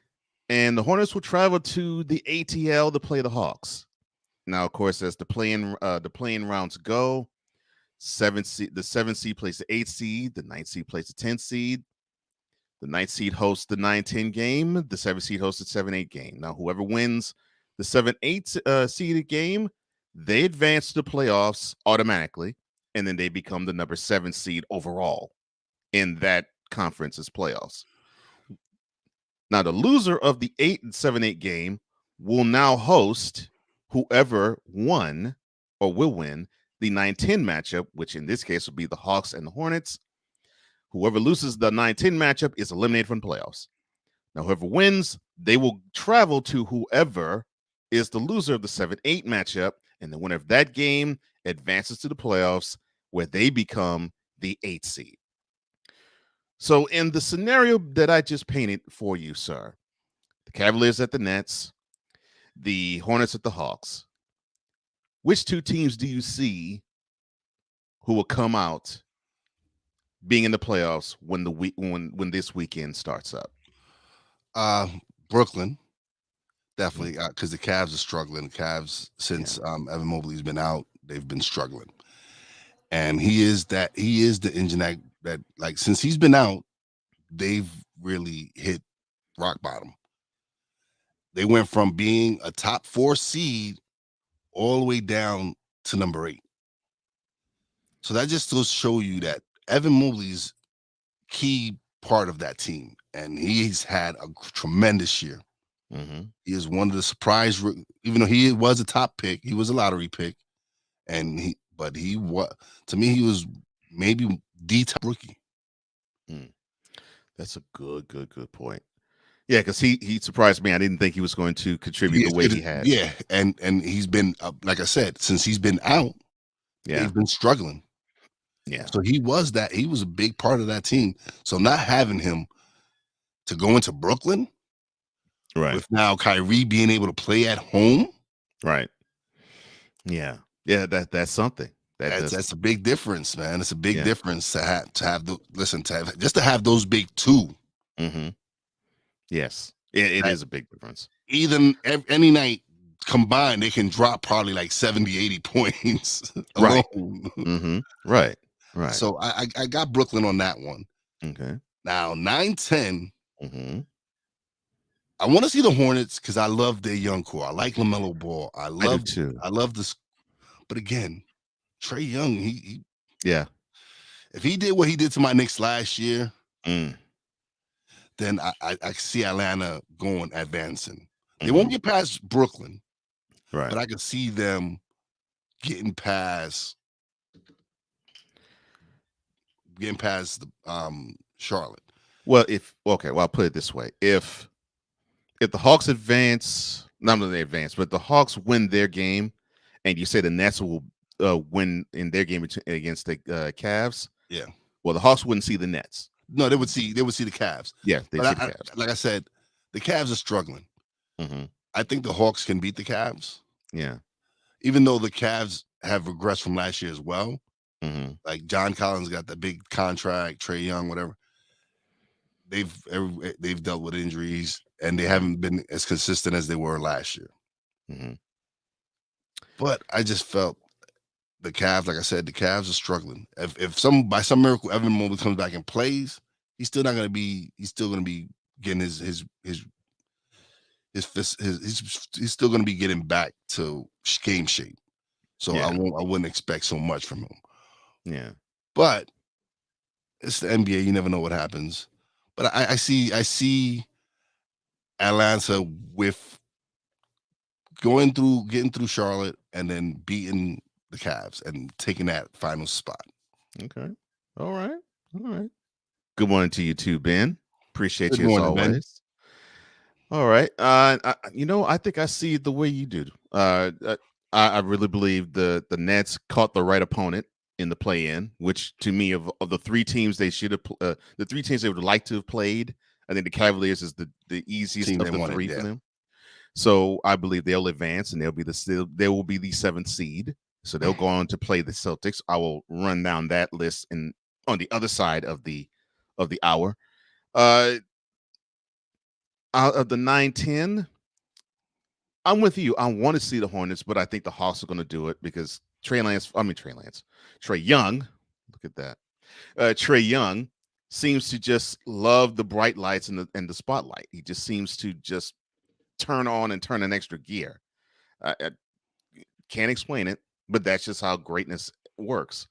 And the Hornets will travel to the ATL to play the Hawks. Now, of course, as the play-in rounds go, the 7th seed plays the 8th seed, the 9th seed plays the 10th seed. The 9th seed hosts the 9-10 game, the 7th seed hosts the 7-8 game. Now, whoever wins the 7-8 seeded game, they advance to the playoffs automatically, and then they become the number 7 seed overall in that conference's playoffs. Now, the loser of the 8 and 7-8 game will now host whoever won or will win the 9-10 matchup, which in this case will be the Hawks and the Hornets. Whoever loses the 9-10 matchup is eliminated from the playoffs. Now, whoever wins, they will travel to whoever is the loser of the 7-8 matchup, and the winner of that game advances to the playoffs, where they become the 8th seed. So in the scenario that I just painted for you, sir, the Cavaliers at the Nets, the Hornets at the Hawks, which two teams do you see who will come out being in the playoffs when when this weekend starts up? Brooklyn, definitely, because the Cavs are struggling. The Cavs, since Evan Mobley's been out, they've been struggling. And he is the engine that like, since he's been out, they've really hit rock bottom. They went from being a top 4 seed all the way down to number 8. So that just will show you that Evan Mobley's key part of that team, and he's had a tremendous year. He is one of the surprise, even though he was a top pick, he was a lottery pick, and he was, to me, he was maybe the top rookie. That's a good point. Yeah, because he surprised me. I didn't think he was going to contribute the way he had. Yeah, and he's been, like I said, since he's been out, they've been struggling. Yeah. So he was a big part of that team. So not having him to go into Brooklyn, right, with now Kyrie being able to play at home, right? Yeah, that's something. That's a big difference, man. It's a big difference to have those big two. Yes, it is a big difference. Even any night combined, they can drop probably like 70, 80 points alone. Right. So I got Brooklyn on that one. Okay. Now 9-10. I want to see the Hornets because I love their young core. I like LaMelo Ball. I do too. I love this, but again, Trae Young. He if he did what he did to my Knicks last year, then I see Atlanta advancing. They won't get past Brooklyn, right? But I can see them getting past the Charlotte. Well, I'll put it this way: if the Hawks advance, not only they advance, but the Hawks win their game, and you say the Nets will win in their game against the Cavs, well, the Hawks wouldn't see the Nets. No, they would see the Cavs. Yeah, they see the Cavs. Like I said, the Cavs are struggling. I think the Hawks can beat the Cavs. Yeah, even though the Cavs have regressed from last year as well. Like John Collins got the big contract, Trae Young, whatever. They've dealt with injuries, and they haven't been as consistent as they were last year. But I just felt the Cavs, like I said, the Cavs are struggling. If by some miracle Evan Mobley comes back and plays, he's still going to be getting he's still going to be getting back to game shape. So I wouldn't expect so much from him. Yeah. But it's the NBA. You never know what happens. But I see Atlanta with getting through Charlotte and then beating the Cavs and taking that final spot. Okay. All right. Good morning to you too, Ben. Appreciate Good you morning, as always. Ben. All right. I think I see it the way you do. I really believe the Nets caught the right opponent in the play-in, which to me of the 3 teams they should have the 3 teams they would like to have played, I think the Cavaliers is the easiest Team of they the wanted, 3 for them. So I believe they'll advance and they will be the 7th seed. So they'll go on to play the Celtics. I will run down that list on the other side of the hour. Out of the 9-10, I'm with you. I want to see the Hornets, but I think the Hawks are going to do it because Trae Young, look at that. Trae Young seems to just love the bright lights and the spotlight. He just seems to just turn on and turn an extra gear. I can't explain it, but that's just how greatness works.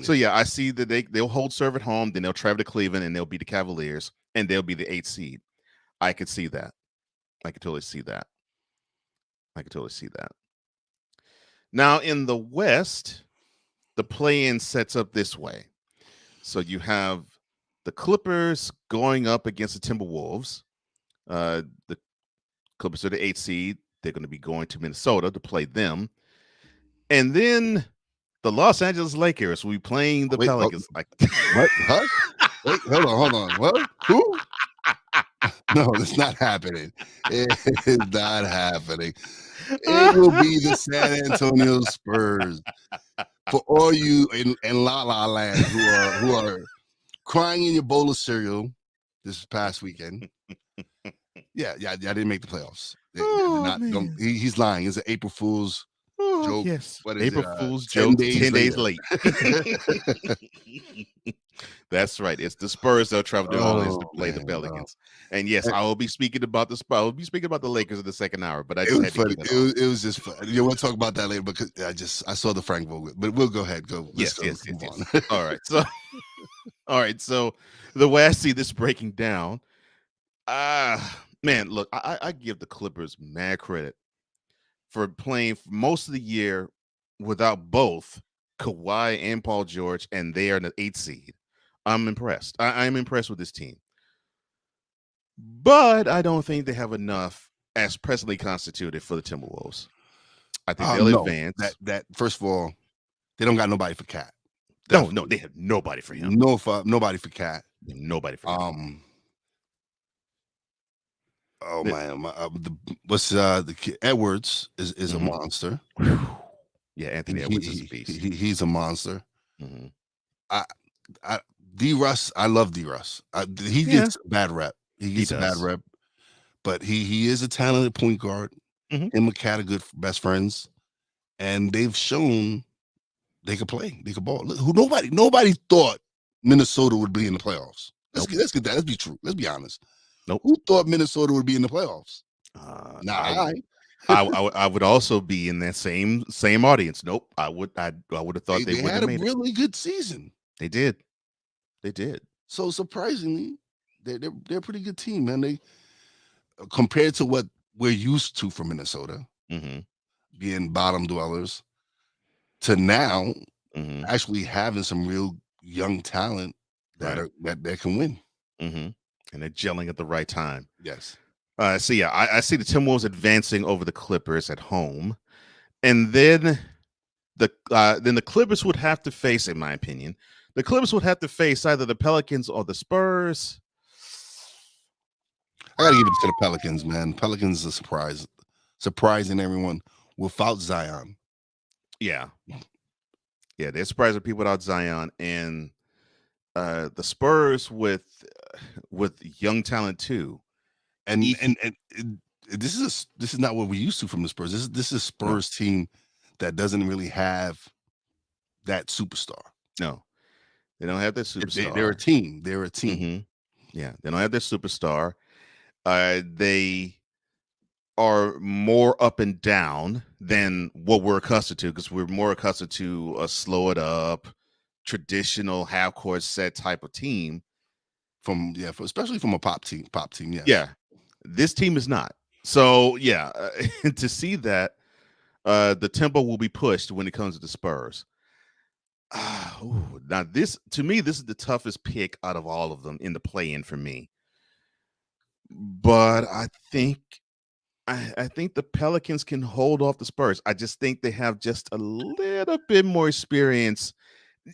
So yeah, I see that they'll hold serve at home, then they'll travel to Cleveland and they'll beat the Cavaliers and they'll be the 8th seed. I could see that. I could totally see that. Now in the West, the play-in sets up this way. So you have the Clippers going up against the Timberwolves. The Clippers are the 8th seed. They're going to be going to Minnesota to play them. And then the Los Angeles Lakers will be playing the Pelicans. What? Huh? Wait, hold on. What? Who? No, it's not happening. It is not happening. It will be the San Antonio Spurs. For all you in La La Land who are crying in your bowl of cereal this past weekend. Yeah, I didn't make the playoffs. He's lying. It's an April Fool's joke. Yes. What is April it? Fool's 10 joke, 10 days later. late. That's right. It's the Spurs that'll travel to New Orleans to play the Pelicans. And yes, I will be speaking about the Spurs. I will be speaking about the Lakers in the second hour, but I just had to keep it on. It was just fun. We'll talk about that later because I saw the Frank Vogel, but we'll go ahead. Let's move on. All right. So the way I see this breaking down, man, look, I give the Clippers mad credit for playing for most of the year without both Kawhi and Paul George, and they are in the 8th seed. I'm impressed. I'm impressed with this team. But I don't think they have enough as presently constituted for the Timberwolves. I think they'll advance. That first of all, they don't got nobody for Cat. No, they have nobody for him. Nobody for Cat. Nobody for him. Oh man, the kid Edwards is a monster. Yeah, Anthony Edwards is a beast. He's a monster. Mm-hmm. D Russ, I love D Russ. He gets a bad rep. He gets a bad rep, but he is a talented point guard. Mm-hmm. Him and Cat are good best friends, and they've shown they could play. They could ball. Nobody thought Minnesota would be in the playoffs. Let's get that. Let's be true. Let's be honest. Nope. Who thought Minnesota would be in the playoffs? I would also be in that same audience. Nope. I would have thought they would have made a really good season. They did. So surprisingly, they're a pretty good team, man. They compared to what we're used to from Minnesota, being bottom dwellers, to now actually having some real young talent that can win. And they're gelling at the right time. Yes. So yeah, I see the Timberwolves advancing over the Clippers at home, and then the Clippers would have to face, in my opinion, either the Pelicans or the Spurs. I gotta give it to the Pelicans, man. Pelicans are surprising everyone without Zion. Yeah, they're surprising people without Zion, and the Spurs with young talent too. And this is not what we're used to from the Spurs. This is a Spurs team that doesn't really have that superstar. No, they don't have that superstar. They're a team. They're a team. Mm-hmm. Yeah, they don't have their superstar. They are more up and down than what we're accustomed to, because we're more accustomed to a slow it up, traditional half court set type of team. Especially from a pop team. Yes. Yeah. This team is not. So yeah, to see that the tempo will be pushed when it comes to the Spurs. Now this is the toughest pick out of all of them in the play-in for me. But I think the Pelicans can hold off the Spurs. I just think they have just a little bit more experience,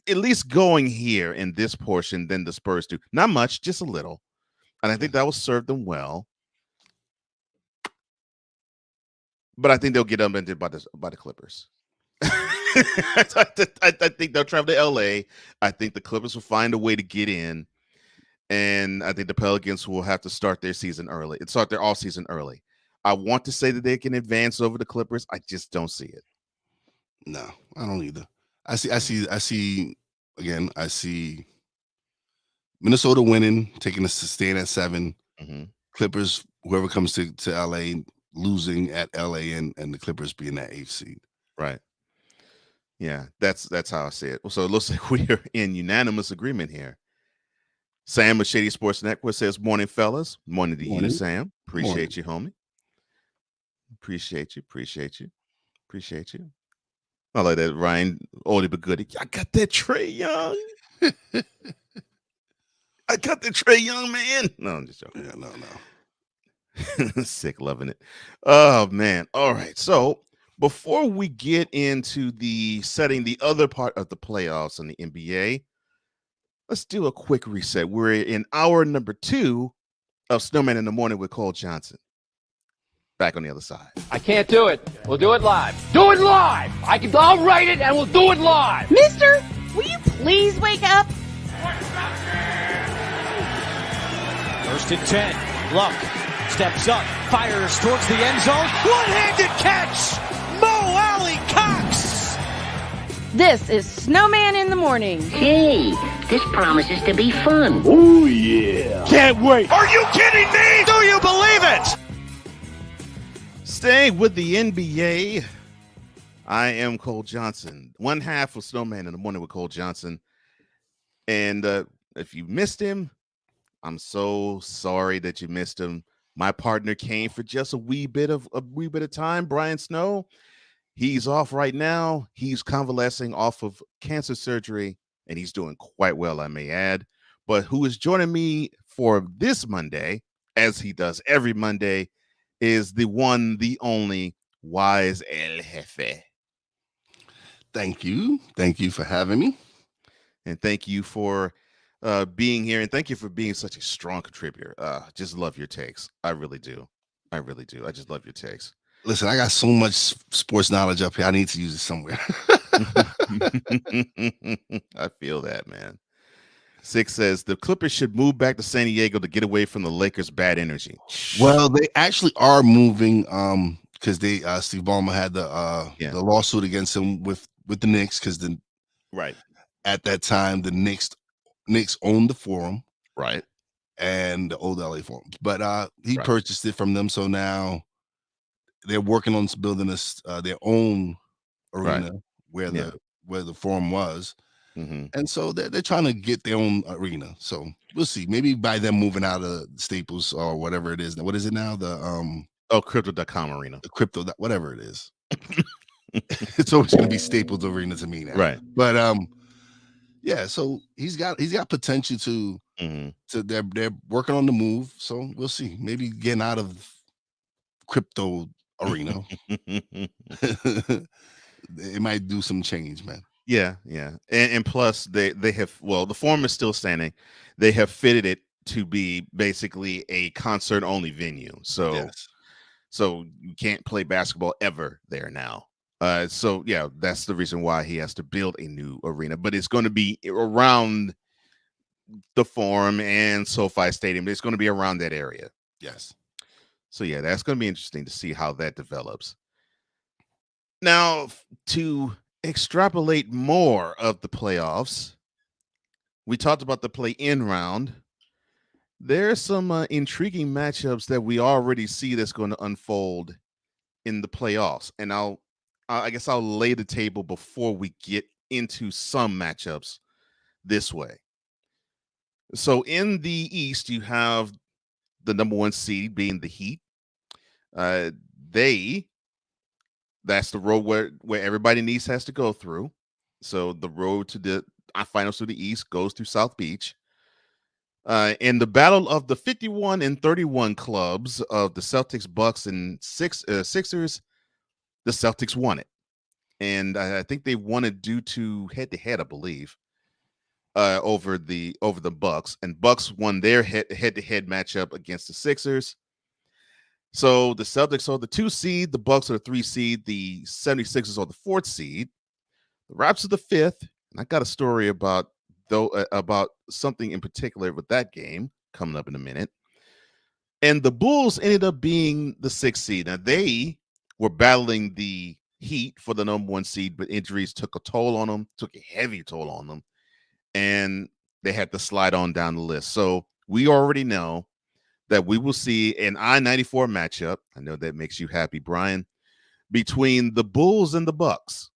at least going here in this portion, than the Spurs do. Not much, just a little. And I think that will serve them well. But I think they'll get upended by the Clippers. I think they'll travel to LA. I think the Clippers will find a way to get in. And I think the Pelicans will have to start their off season early. I want to say that they can advance over the Clippers. I just don't see it. No, I don't either. I see Minnesota winning, taking us to stand at 7. Clippers, whoever comes to LA, losing at LA, and the Clippers being that 8th seed. Right. Yeah, that's how I see it. So it looks like we are in unanimous agreement here. Sam with Shady Sports Network says, "Morning, fellas. Morning to you, Sam. Appreciate you, homie. Appreciate you. I like that, Ryan. Oldie but goodie. I got that Trae Young. I got the Trae Young, man. No, I'm just joking. Yeah, no. Sick, loving it. Oh man. All right. So before we get into the other part of the playoffs in the NBA, let's do a quick reset. We're in hour number 2 of Snowman in the Morning with Cole Johnson. back on the other side. I can't do it. We'll do it live. Do it live! I'll write it and we'll do it live! Mister, will you please wake up? First and 10. Luck steps up, fires towards the end zone. One-handed catch! Mo Alley Cox! This is Snowman in the Morning. Hey, this promises to be fun. Oh, yeah. Can't wait. Are you kidding me? Do you believe it? Staying with the NBA, I am Cole Johnson, one half of Snowman in the Morning with Cole Johnson. And if you missed him, I'm so sorry that you missed him. My partner came for just a wee bit of time. Brian Snow, he's off right now. He's convalescing off of cancer surgery, and he's doing quite well, I may add. But who is joining me for this Monday, as he does every Monday, is the one, the only Wise El Jefe. Thank you. Thank you for having me. And thank you for being here. And thank you for being such a strong contributor. Just love your takes. I really do. I really do. I just love your takes. Listen, I got so much sports knowledge up here. I need to use it somewhere. I feel that, man. Six says the Clippers should move back to San Diego to get away from the Lakers' bad energy. Well, they actually are moving because they Steve Ballmer had the lawsuit against him with the Knicks because at that time the Knicks owned the Forum, right, and the old LA Forum, but he purchased it from them, so now they're working on building their own arena where the Forum was. Mm-hmm. And so they're trying to get their own arena. So we'll see. Maybe by them moving out of Staples or whatever it is. What is it now? The Crypto.com arena. The crypto, whatever it is. It's always going to be Staples arena to me now. Right. But yeah, so he's got potential to they're working on the move. So we'll see. Maybe getting out of crypto arena. It might do some change, man. Yeah. And plus they have, well, the Forum is still standing. They have fitted it to be basically a concert only venue. So so you can't play basketball ever there now. So yeah, that's the reason why he has to build a new arena, but it's going to be around the Forum and SoFi Stadium. It's going to be around that area. Yes. So yeah, that's going to be interesting to see how that develops. Now, to extrapolate more of the playoffs, we talked about the play-in round. There are some intriguing matchups that we already see that's going to unfold in the playoffs, and I guess I'll lay the table before we get into some matchups this way. So in the East, you have the number one seed being the Heat. That's the road where everybody in the East has to go through. So the road to the finals to the East goes through South Beach. In the battle of the 51 and 31 clubs of the Celtics, Bucks, and Sixers, the Celtics won it. And I think they won it due to head-to-head, I believe, over the Bucks. And Bucks won their head-to-head matchup against the Sixers. So the Celtics are the 2 seed, the Bucks are the 3 seed, the 76ers are the 4th seed, the Raps are the 5th. And I got a story about something in particular with that game coming up in a minute. And the Bulls ended up being the 6th seed. Now they were battling the Heat for the number 1 seed, but injuries took a heavy toll on them, and they had to slide on down the list. So we already know that we will see an I-94 matchup. I know that makes you happy, Brian, between the Bulls and the Bucks.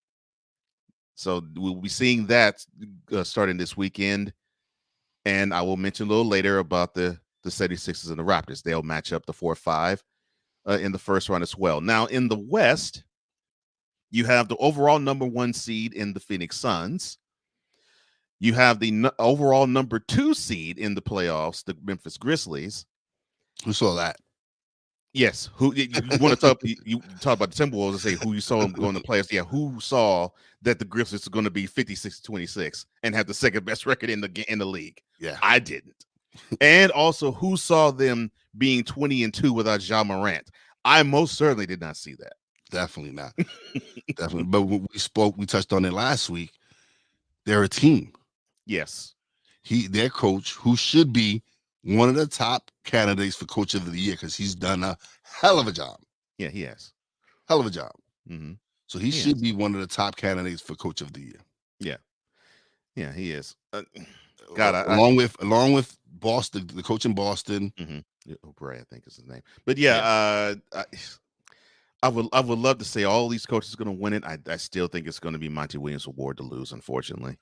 So we'll be seeing that starting this weekend. And I will mention a little later about the 76ers and the Raptors. They'll match up the 4-5 in the first round as well. Now, in the West, you have the overall number 1 seed in the Phoenix Suns. You have the overall number 2 seed in the playoffs, the Memphis Grizzlies. Who saw that? Yes. Who you want to talk? You talk about the Timberwolves and say who you saw them going to playoffs. Yeah. Who saw that the Grizzlies are going to be 56-26 and have the second best record in the league? Yeah, I didn't. And also, who saw them being 20-2 without Ja Morant? I most certainly did not see that. Definitely not. Definitely. But when we touched on it last week. They're a team. Yes. Their coach, who should be one of the top candidates for coach of the year, because he's done a hell of a job. Yeah, he has. Hell of a job. Mm-hmm. So he should be one of the top candidates for coach of the year. Yeah. Yeah, he is. Along with Boston, the coach in Boston. Bray, I think is his name. But yeah, I would love to say all these coaches are going to win it. I still think it's going to be Monty Williams' award to lose, unfortunately.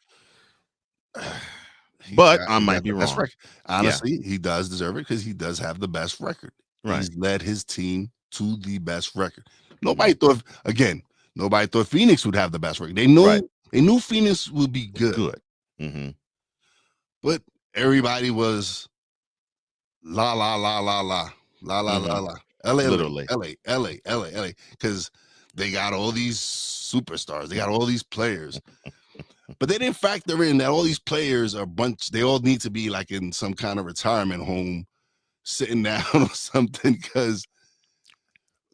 But I might be wrong. Honestly, he does deserve it because he does have the best record. Right. He's led his team to the best record. Nobody thought Phoenix would have the best record. They knew Phoenix would be good. Mm-hmm. But everybody was la la la la la la la la la. LA, because they got all these superstars, they got all these players, but they didn't factor in that all these players are they all need to be like in some kind of retirement home, sitting down or something, because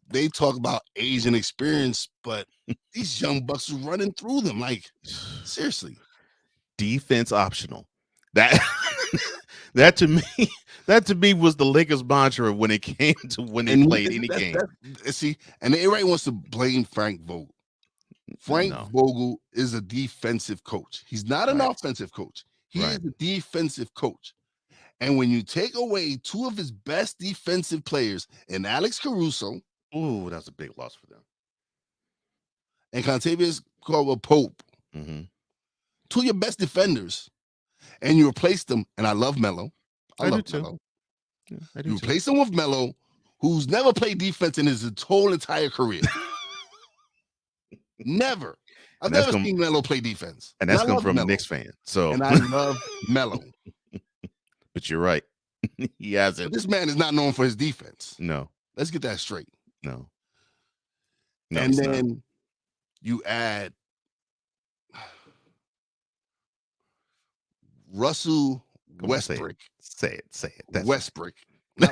they talk about age and experience, but these young bucks are running through them. Like, seriously, defense optional. That to me was the Lakers mantra when it came to when they played any game. See, and everybody wants to blame Frank Vogel. Frank Vogel is a defensive coach. He's not an offensive coach. He is a defensive coach. And when you take away two of his best defensive players, and Alex Caruso, ooh, that's a big loss for them, and Contavious Caldwell-Pope, two of your best defenders, and you replace them, and I love Melo. I love Melo. Yeah, you replace him with Melo, who's never played defense in his whole entire career. Never. I've never seen Melo play defense. And that's come from a Knicks fan. So, and I love Melo. But you're right. He hasn't. But this man is not known for his defense. No. Let's get that straight. No, and then you add Russell Westbrook. Say it. That's Westbrook. Not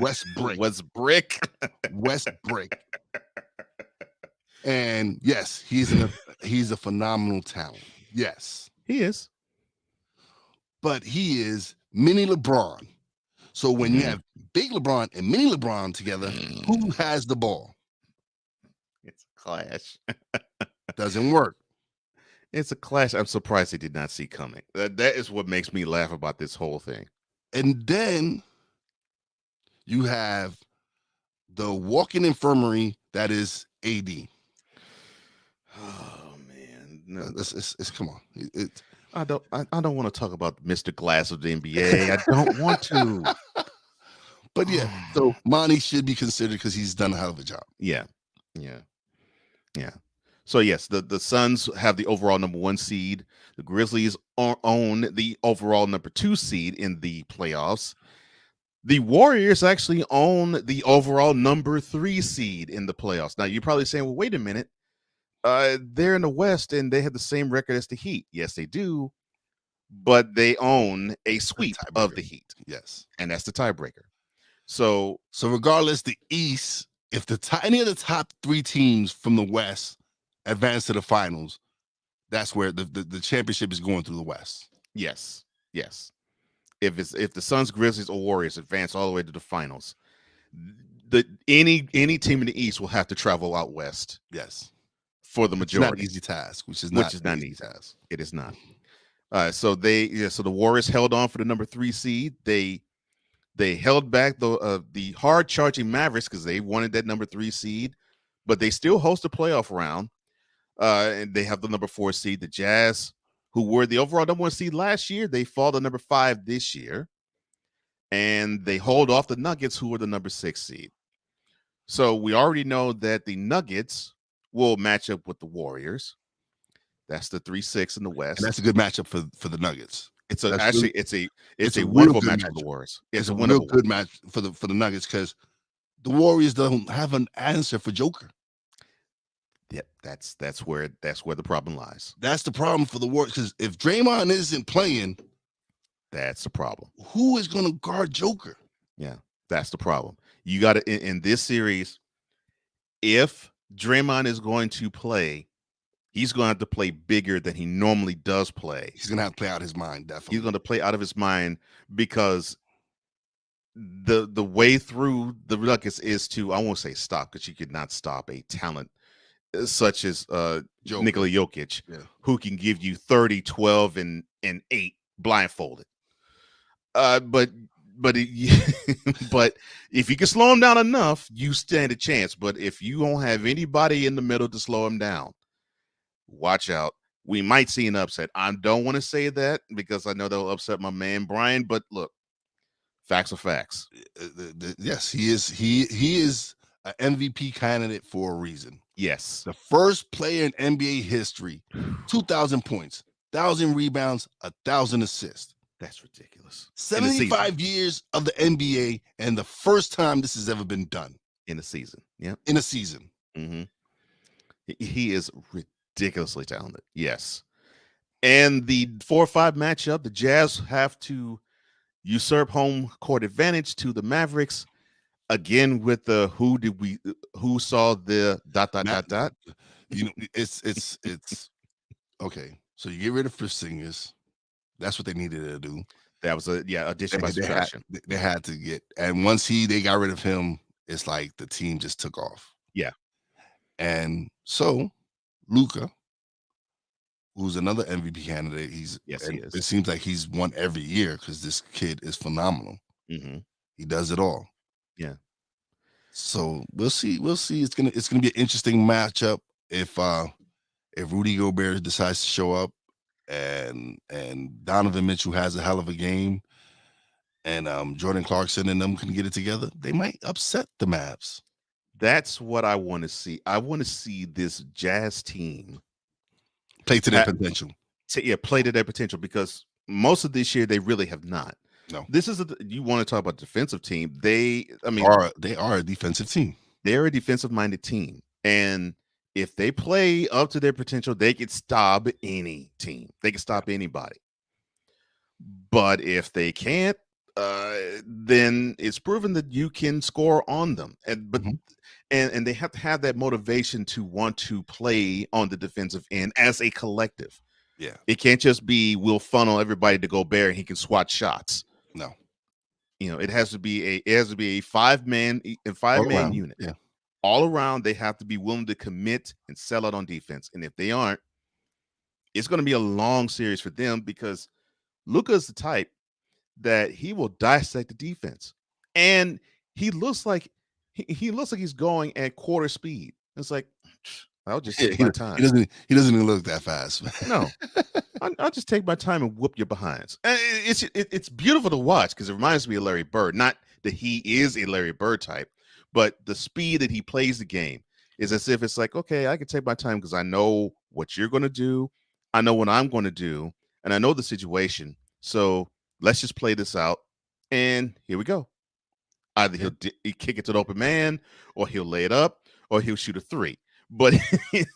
Westbrook. Westbrook. Westbrook. And yes, he's a phenomenal talent. Yes. He is. But he is mini LeBron. So when you have big LeBron and mini LeBron together, who has the ball? It's a clash. Doesn't work. It's a clash I'm surprised they did not see coming. That is what makes me laugh about this whole thing. And then you have the walking infirmary that is AD. Oh man, no. It's come on. I don't want to talk about Mr. Glass of the NBA. I don't want to. But yeah, so Monty should be considered because he's done a hell of a job. Yeah. So yes, the Suns have the overall number 1 seed. The Grizzlies own the overall number 2 seed in the playoffs. The Warriors actually own the overall number 3 seed in the playoffs. Now you're probably saying, well, wait a minute. They're in the West and they have the same record as the Heat. Yes, they do. But they own a sweep of the Heat. Yes. And that's the tiebreaker. So regardless, the East, if any of the top 3 teams from the West advance to the finals, that's where the championship is going through the West. Yes. If the Suns, Grizzlies, or Warriors advance all the way to the finals, any team in the East will have to travel out west. Yes. For the majority. Not an easy task, which is not an easy task. It is not. So the Warriors held on for the number 3 seed. They held back the hard charging Mavericks because they wanted that number 3 seed, but they still host a playoff round. And they have the number 4 seed, the Jazz, who were the overall number 1 seed last year. They fall to number 5 this year, and they hold off the Nuggets, who were the number 6 seed. So we already know that the Nuggets will match up with the Warriors. That's the 3-6 in the West. And that's a good matchup for the Nuggets. It's a wonderful matchup for the Warriors. It's a real good match for the Nuggets because the Warriors don't have an answer for Joker. Yeah, that's where the problem lies. That's the problem for the Warriors because if Draymond isn't playing, that's the problem. Who is going to guard Joker? Yeah, that's the problem. You got to in this series. If Draymond is going to play, he's going to have to play bigger than he normally does play. He's going to have to play out his mind, definitely. He's going to play out of his mind because the way through the Nuggets is to, I won't say stop, because you could not stop a talent such as Nikola Jokic, who can give you 30, 12, and 8 blindfolded. But if you can slow him down enough, you stand a chance. But if you don't have anybody in the middle to slow him down, watch out. We might see an upset. I don't want to say that because I know that'll upset my man Brian. But look, facts are facts. Yes, he is. He is an MVP candidate for a reason. Yes, the first player in NBA history, 2,000 points, 1,000 rebounds, 1,000 assists. That's ridiculous. 75 years of the NBA, and the first time this has ever been done in a season. Yeah, in a season. Mm-hmm. He is ridiculously talented. Yes, and the 4-5 matchup, the Jazz have to usurp home court advantage to the Mavericks again with the who saw the ... You know, it's okay. So you get rid of Porzingis. That's what they needed to do. That was addition by subtraction. They had to get, and once they got rid of him, it's like the team just took off. Yeah, and so Luka, who's another MVP candidate, he is. It seems like he's won every year because this kid is phenomenal. Mm-hmm. He does it all. Yeah. So we'll see. We'll see. It's gonna be an interesting matchup if Rudy Gobert decides to show up. And Donovan Mitchell has a hell of a game, and Jordan Clarkson and them can get it together. They might upset the Mavs. That's what I want to see. I want to see this Jazz team play to their potential. Play to their potential, because most of this year they really have not. No, this is you want to talk about defensive team. They are a defensive team. They're a defensive minded team, and if they play up to their potential, they could stop any team. They can stop anybody. But if they can't, then it's proven that you can score on them. And they have to have that motivation to want to play on the defensive end as a collective. Yeah, it can't just be we'll funnel everybody to Gobert and he can swat shots. No, it has to be a 5-man unit. Yeah. All around, they have to be willing to commit and sell out on defense. And if they aren't, it's going to be a long series for them, because Luka is the type that he will dissect the defense. And he looks like he's going at quarter speed. It's like, I'll just take my time. He doesn't even look that fast. No, I'll just take my time and whoop your behinds. And it's beautiful to watch, because it reminds me of Larry Bird. Not that he is a Larry Bird type, but the speed that he plays the game is as if it's like, okay, I can take my time because I know what you're going to do. I know what I'm going to do. And I know the situation. So let's just play this out. And here we go. Either he'll kick it to the open man, or he'll lay it up, or he'll shoot a 3. But in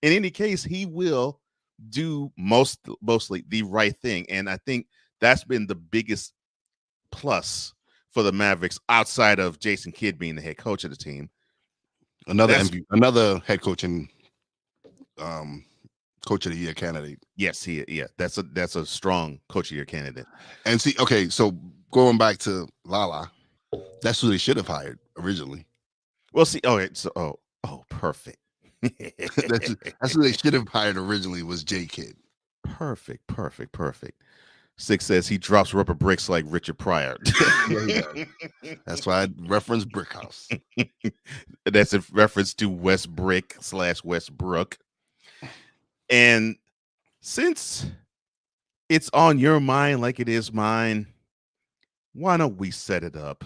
any case, he will do mostly the right thing. And I think that's been the biggest plus for the Mavericks, outside of Jason Kidd being the head coach of the team. Another head coach and coach of the year candidate. Yes, that's a strong coach of the year candidate. And see, okay, so going back to Lala, that's who they should have hired originally. Well, see, perfect. that's who they should have hired originally, was J Kidd. Perfect. Six says he drops rubber bricks like Richard Pryor. Yeah, he does. That's why I referenced Brick House. That's a reference to West Brick / Westbrook. And since it's on your mind like it is mine, why don't we set it up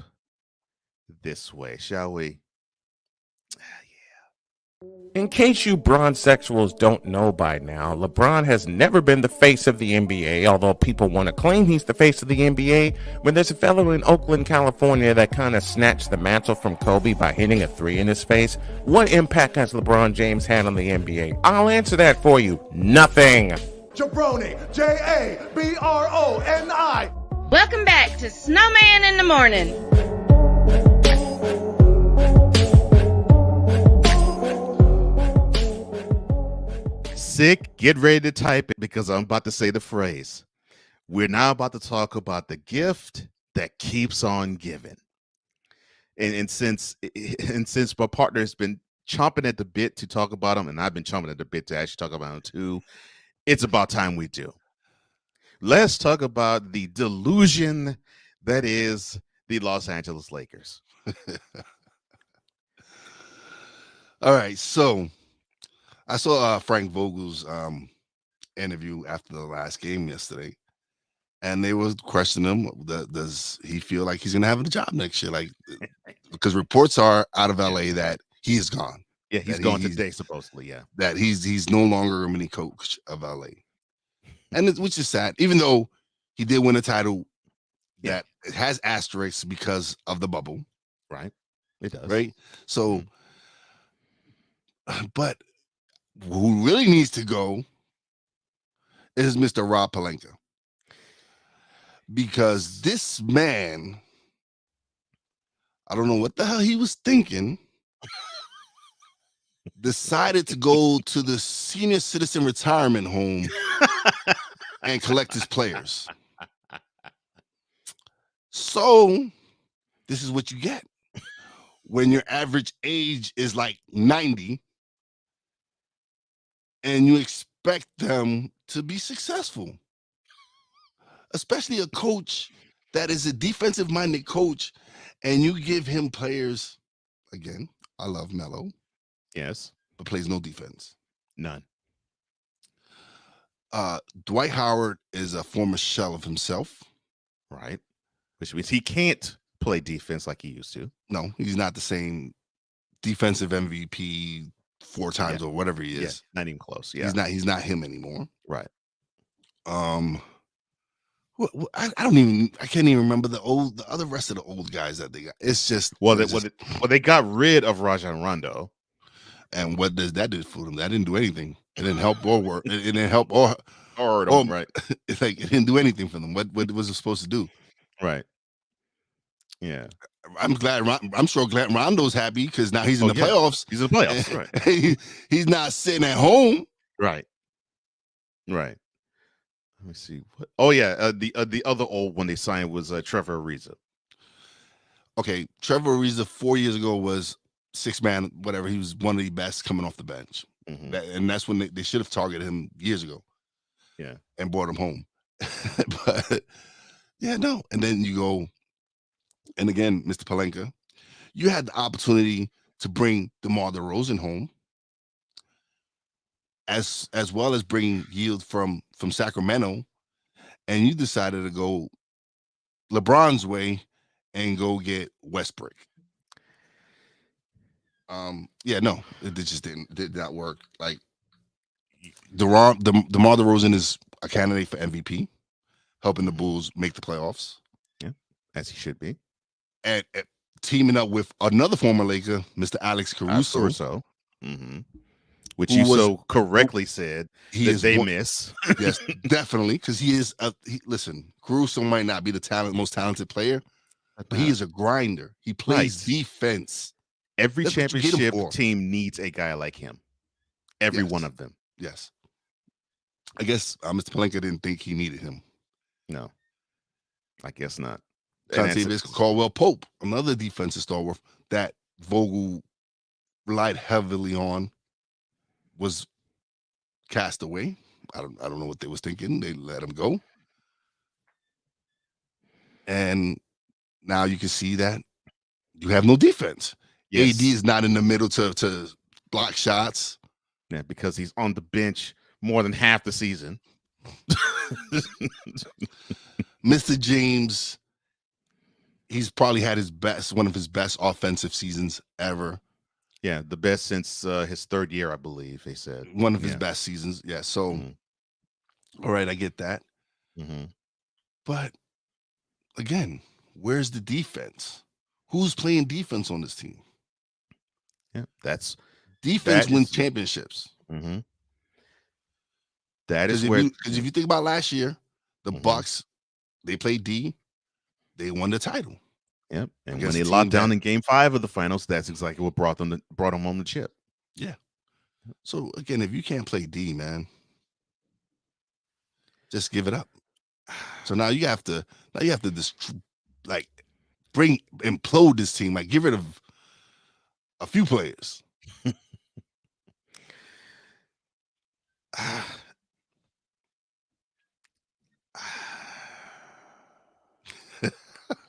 this way, shall we? In case you bronzexuals don't know by now, LeBron has never been the face of the NBA, although people want to claim he's the face of the NBA, when there's a fellow in Oakland, California that kind of snatched the mantle from Kobe by hitting a 3 in his face. What impact has LeBron James had on the NBA? I'll answer that for you. Nothing. Jabroni, Jabroni. Welcome back to Snowman in the Morning. sick, get ready to type it because I'm about to say the phrase. We're now about to talk about the gift that keeps on giving. And since my partner has been chomping at the bit to talk about him, and I've been chomping at the bit to actually talk about him too, it's about time we do. Let's talk about the delusion that is the Los Angeles Lakers. All right, so I saw Frank Vogel's interview after the last game yesterday, and they was questioning him. Does he feel like he's gonna have a job next year? Like, because reports are out of LA that he is gone. Yeah, he's gone today, supposedly. Yeah, that he's no longer a mini coach of LA, and which is sad. Even though he did win a title that it has asterisks because of the bubble, right? It does, right? So, but who really needs to go is Mr. Rob Pelinka, because this man, I don't know what the hell he was thinking, decided to go to the senior citizen retirement home and collect his players. So this is what you get when your average age is like 90 and you expect them to be successful, especially a coach that is a defensive minded coach, and you give him players. Again, I love Melo, yes, but plays no defense. None. Dwight Howard is a former shell of himself, right? Which means he can't play defense like he used to. No, he's not the same defensive MVP 4 times or whatever he is. Yeah, not even close. Yeah, he's not him anymore. Right. I can't even remember the other rest of the old guys that they got. It's just they got rid of Rajon Rondo. And what does that do for them? That didn't do anything. It didn't help or work. It didn't help or hurt them, right? It's like it didn't do anything for them. What was it supposed to do? Right. Yeah. I'm sure glad Rondo's happy because now he's in the playoffs. He's in the playoffs, right? He's not sitting at home. Right. Right. Let me see. Oh yeah, the other old one they signed was Trevor Ariza. Okay, Trevor Ariza 4 years ago was 6-man, whatever. He was one of the best coming off the bench, and that's when they should have targeted him years ago. Yeah, and brought him home. But yeah, no. And then you go, and again, Mr. Pelinka, you had the opportunity to bring DeMar DeRozan home, as well as bring yield from Sacramento, and you decided to go LeBron's way and go get Westbrook. Yeah, no, it just did not work. Like DeMar DeRozan is a candidate for MVP, helping the Bulls make the playoffs. Yeah, as he should be. And teaming up with another former Laker, Mr. Alex Caruso. Which you so correctly said that they miss. Yes, definitely, because he is. Listen, Caruso might not be the most talented player, but he is a grinder. He plays defense. Every championship team needs a guy like him. Every one of them. Yes. I guess Mr. Pelinka didn't think he needed him. No, I guess not. Contavious Caldwell Pope, another defensive stalwart that Vogel relied heavily on, was cast away. I don't know what they was thinking. They let him go. And now you can see that you have no defense. Yes. AD is not in the middle to block shots. Yeah, because he's on the bench more than half the season. Mr. James, he's probably had one of his best offensive seasons ever. Yeah, the best since his third year, I believe they said. One of his best seasons. Yeah, so, all right, I get that. But, again, where's the defense? Who's playing defense on this team? Yeah, defense wins championships. That is where, because if you think about last year, the Bucks, they played D, they won the title. Yep, and when they locked down in Game 5 of the finals, that's exactly what brought them home the chip. Yeah, So again, if you can't play D, man, just give it up. So now you have to just like implode this team, like get rid of a few players.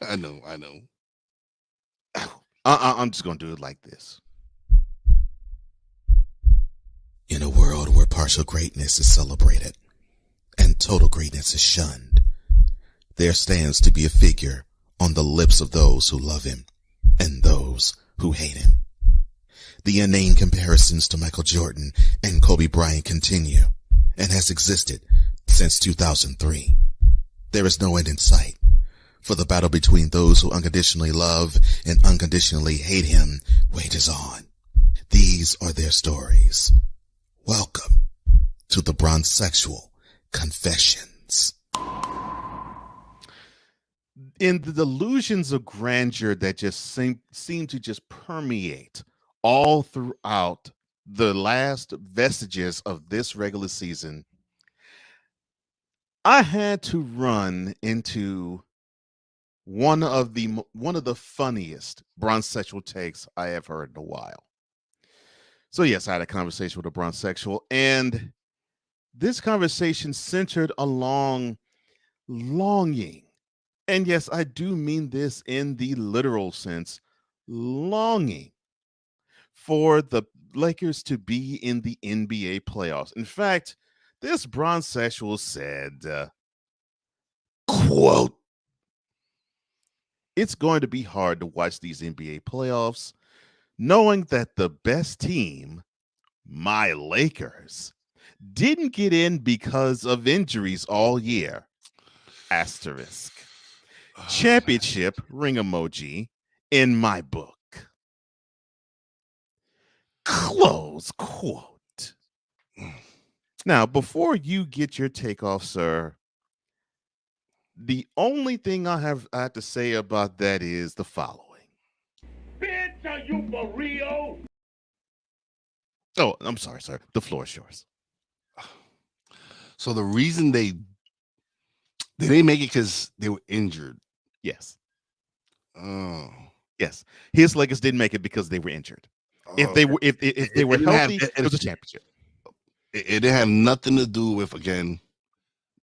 I know. I'm just gonna do it like this. In a world where partial greatness is celebrated and total greatness is shunned, there stands to be a figure on the lips of those who love him and those who hate him. The inane comparisons to Michael Jordan and Kobe Bryant continue and has existed since 2003. There is no end in sight, for the battle between those who unconditionally love and unconditionally hate him wages on. These are their stories. Welcome to the Bronzexual Confessions. In the delusions of grandeur that just seem to just permeate all throughout the last vestiges of this regular season, I had to run into one of the funniest bronzesexual takes I have heard in a while. So yes, I had a conversation with a bronzesexual, and this conversation centered along longing. And yes, I do mean this in the literal sense, longing for the Lakers to be in the NBA playoffs. In fact, this bronzesexual said, quote, "It's going to be hard to watch these NBA playoffs knowing that the best team, my Lakers, didn't get in because of injuries all year. Asterisk. Championship ring emoji in my book." Close quote. Now, before you get your take off, sir, the only thing I have to say about that is the following. Bitch, are you for real? Oh, I'm sorry, sir. The floor is yours. So the reason they didn't make it because they were injured. Yes. Oh. Yes. His Lakers didn't make it because they were injured. If they were if they were healthy, it was a championship. It didn't have nothing to do with, again,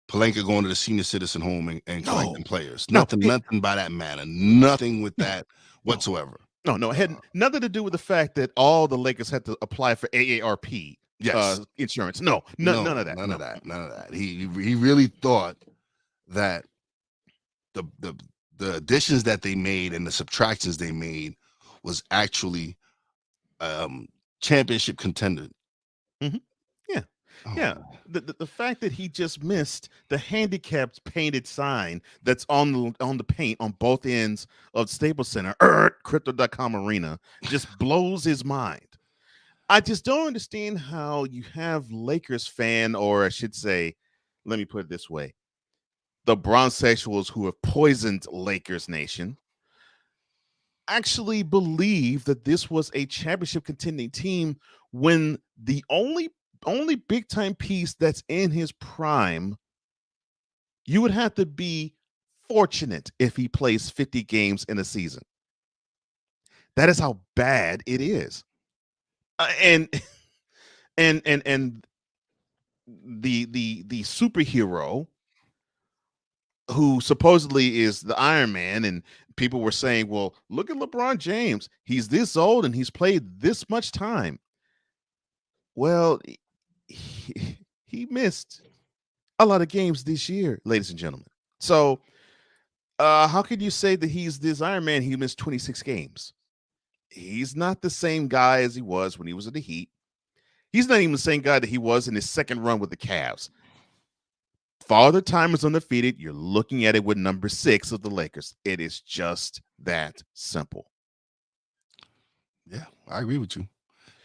Palenka going to the senior citizen home and collecting players. Nothing by that manner. Nothing with that whatsoever. No, it had nothing to do with the fact that all the Lakers had to apply for AARP insurance. None of that. None of that. He really thought that the additions that they made and the subtractions they made was actually championship contender. Mm-hmm. Yeah. Yeah. The fact that he just missed the handicapped painted sign that's on the paint on both ends of Staples Center, Crypto.com Arena, just blows his mind. I just don't understand how you have Lakers fan, or I should say, let me put it this way, the bronzesexuals who have poisoned Lakers Nation actually believe that this was a championship contending team when the only big time piece that's in his prime, you would have to be fortunate if he plays 50 games in a season. That is how bad it is. And the superhero who supposedly is the Iron Man, and people were saying, well, look at LeBron James. He's this old and he's played this much time. Well, he missed a lot of games this year, ladies and gentlemen. So how could you say that he's this Iron Man? He missed 26 games. He's not the same guy as he was when he was in the Heat. He's not even the same guy that he was in his second run with the Cavs. Father Time is undefeated. You're looking at it with number 6 of the Lakers. It is just that simple. Yeah, I agree with you.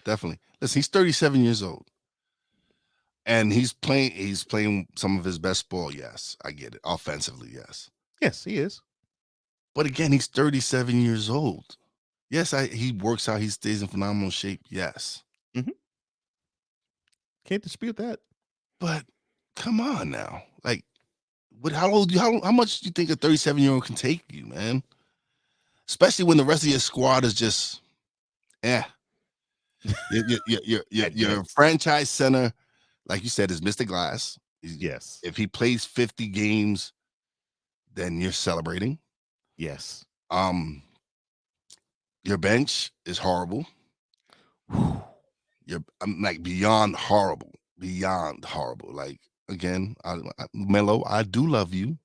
Definitely. Listen, he's 37 years old. And he's playing some of his best ball, yes. I get it. Offensively, yes. Yes, he is. But again, he's 37 years old. Yes, he works out, he stays in phenomenal shape, yes. Mm-hmm. Can't dispute that. But come on now. Like, how much do you think a 37-year-old can take you, man? Especially when the rest of your squad is just your franchise center, like you said, is Mr. Glass. Yes. If he plays 50 games, then you're celebrating. Yes. Your bench is horrible. I'm like beyond horrible. Like, again, Melo, I do love you,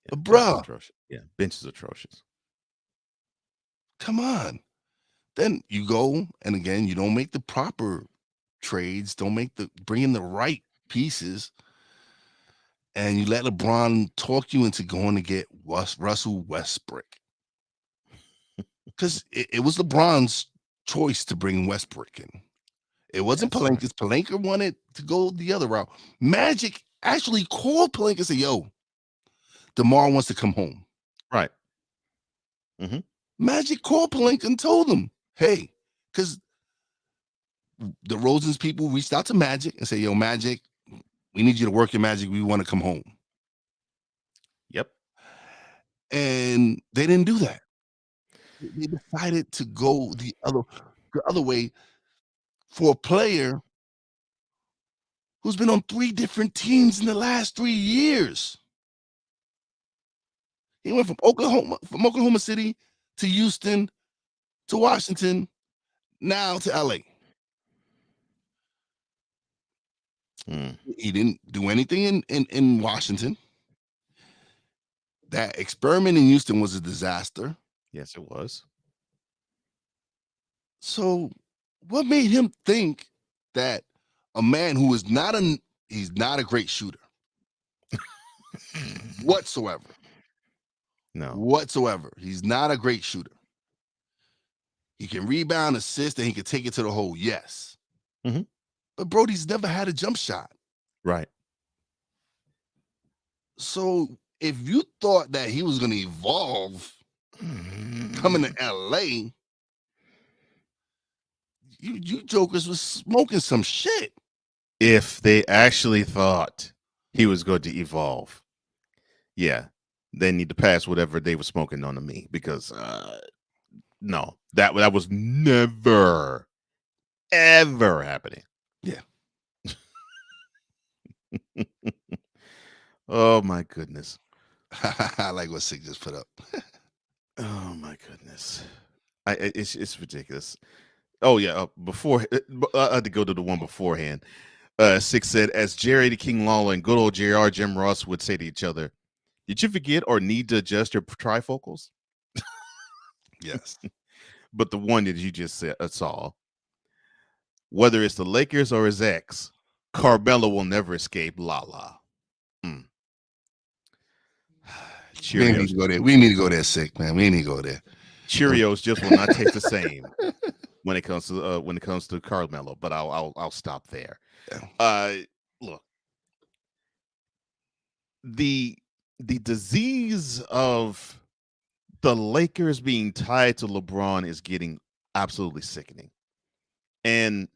but bruh, Atrocious. Yeah, bench is atrocious. Come on. Then you go, and again, you don't make the proper trades, bring in the right pieces, and you let LeBron talk you into going to get Russell Westbrook. Because it was LeBron's choice to bring Westbrook in. It wasn't Pelinka's. Pelinka wanted to go the other route. Magic actually called Pelinka and said, yo, DeMar wants to come home. Right. Magic called Pelinka and told him, hey, because the Rosen's people reached out to Magic and said, yo, Magic, we need you to work your magic. We want to come home. Yep. And they didn't do that. They decided to go the other way for a player who's been on 3 different teams in the last 3 years. He went from Oklahoma City to Houston to Washington, now to LA. He didn't do anything in Washington. That experiment in Houston was a disaster. Yes, it was. So what made him think that a man who is he's not a great shooter whatsoever. No. Whatsoever. He's not a great shooter. He can rebound, assist, and he can take it to the hole. Yes. But Brody's never had a jump shot. Right. So if you thought that he was going to evolve coming to LA, you jokers was smoking some shit. If they actually thought he was going to evolve, yeah, they need to pass whatever they were smoking on to me, because no, that was never, ever happening. Yeah. Oh my goodness. I like what Sig just put up. Oh my goodness. It's ridiculous. Oh yeah. Before I had to go to the one beforehand. Six said, as Jerry the King Lawler and good old JR Jim Ross would say to each other, did you forget or need to adjust your trifocals? Yes. But the one that you just saw, whether it's the Lakers or his ex, Carmelo will never escape Lala. We need to go there. We need to go there, Sick, man. We need to go there. Cheerios just will not taste the same when it comes to Carmelo, but I'll stop there. Look, the disease of the Lakers being tied to LeBron is getting absolutely sickening, and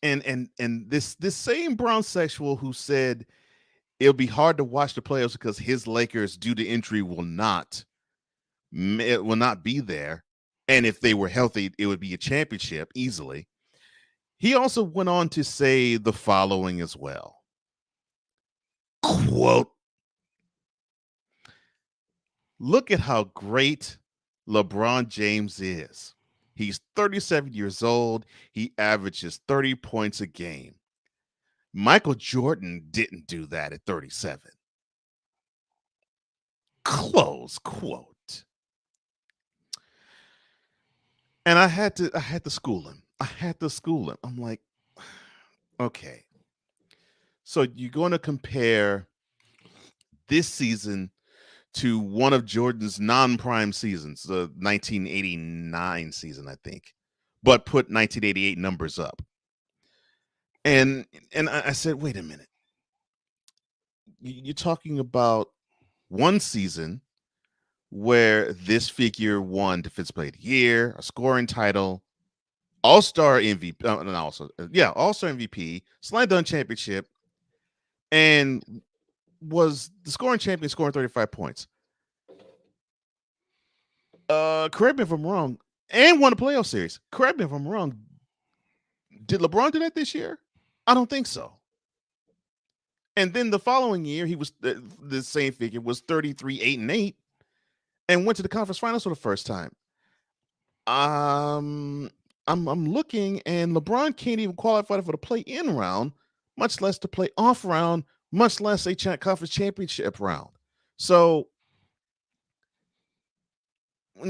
this same brown sexual who said it'll be hard to watch the playoffs because his Lakers, due to injury, will not be there, and if they were healthy, it would be a championship easily. He also went on to say the following as well. Quote, look at how great LeBron James is. He's 37 years old. He averages 30 points a game. Michael Jordan didn't do that at 37. Close quote. And I had to school him. I'm like, okay. So you're going to compare this season to one of Jordan's non-prime seasons, the 1989 season, I think, but put 1988 numbers up. And I said, wait a minute. You're talking about one season where this figure won Defensive Player of the Year, a scoring title, All-Star MVP, and also All-Star MVP, slam dunk championship, and was the scoring champion, scoring 35 points. Correct me if I'm wrong, and won a playoff series. Correct me if I'm wrong. Did LeBron do that this year? I don't think so. And then the following year, he was the same figure, was 33, 8-8, and went to the conference finals for the first time. I'm looking, and LeBron can't even qualify for the play-in round, much less the play-off round, much less a conference championship round. So,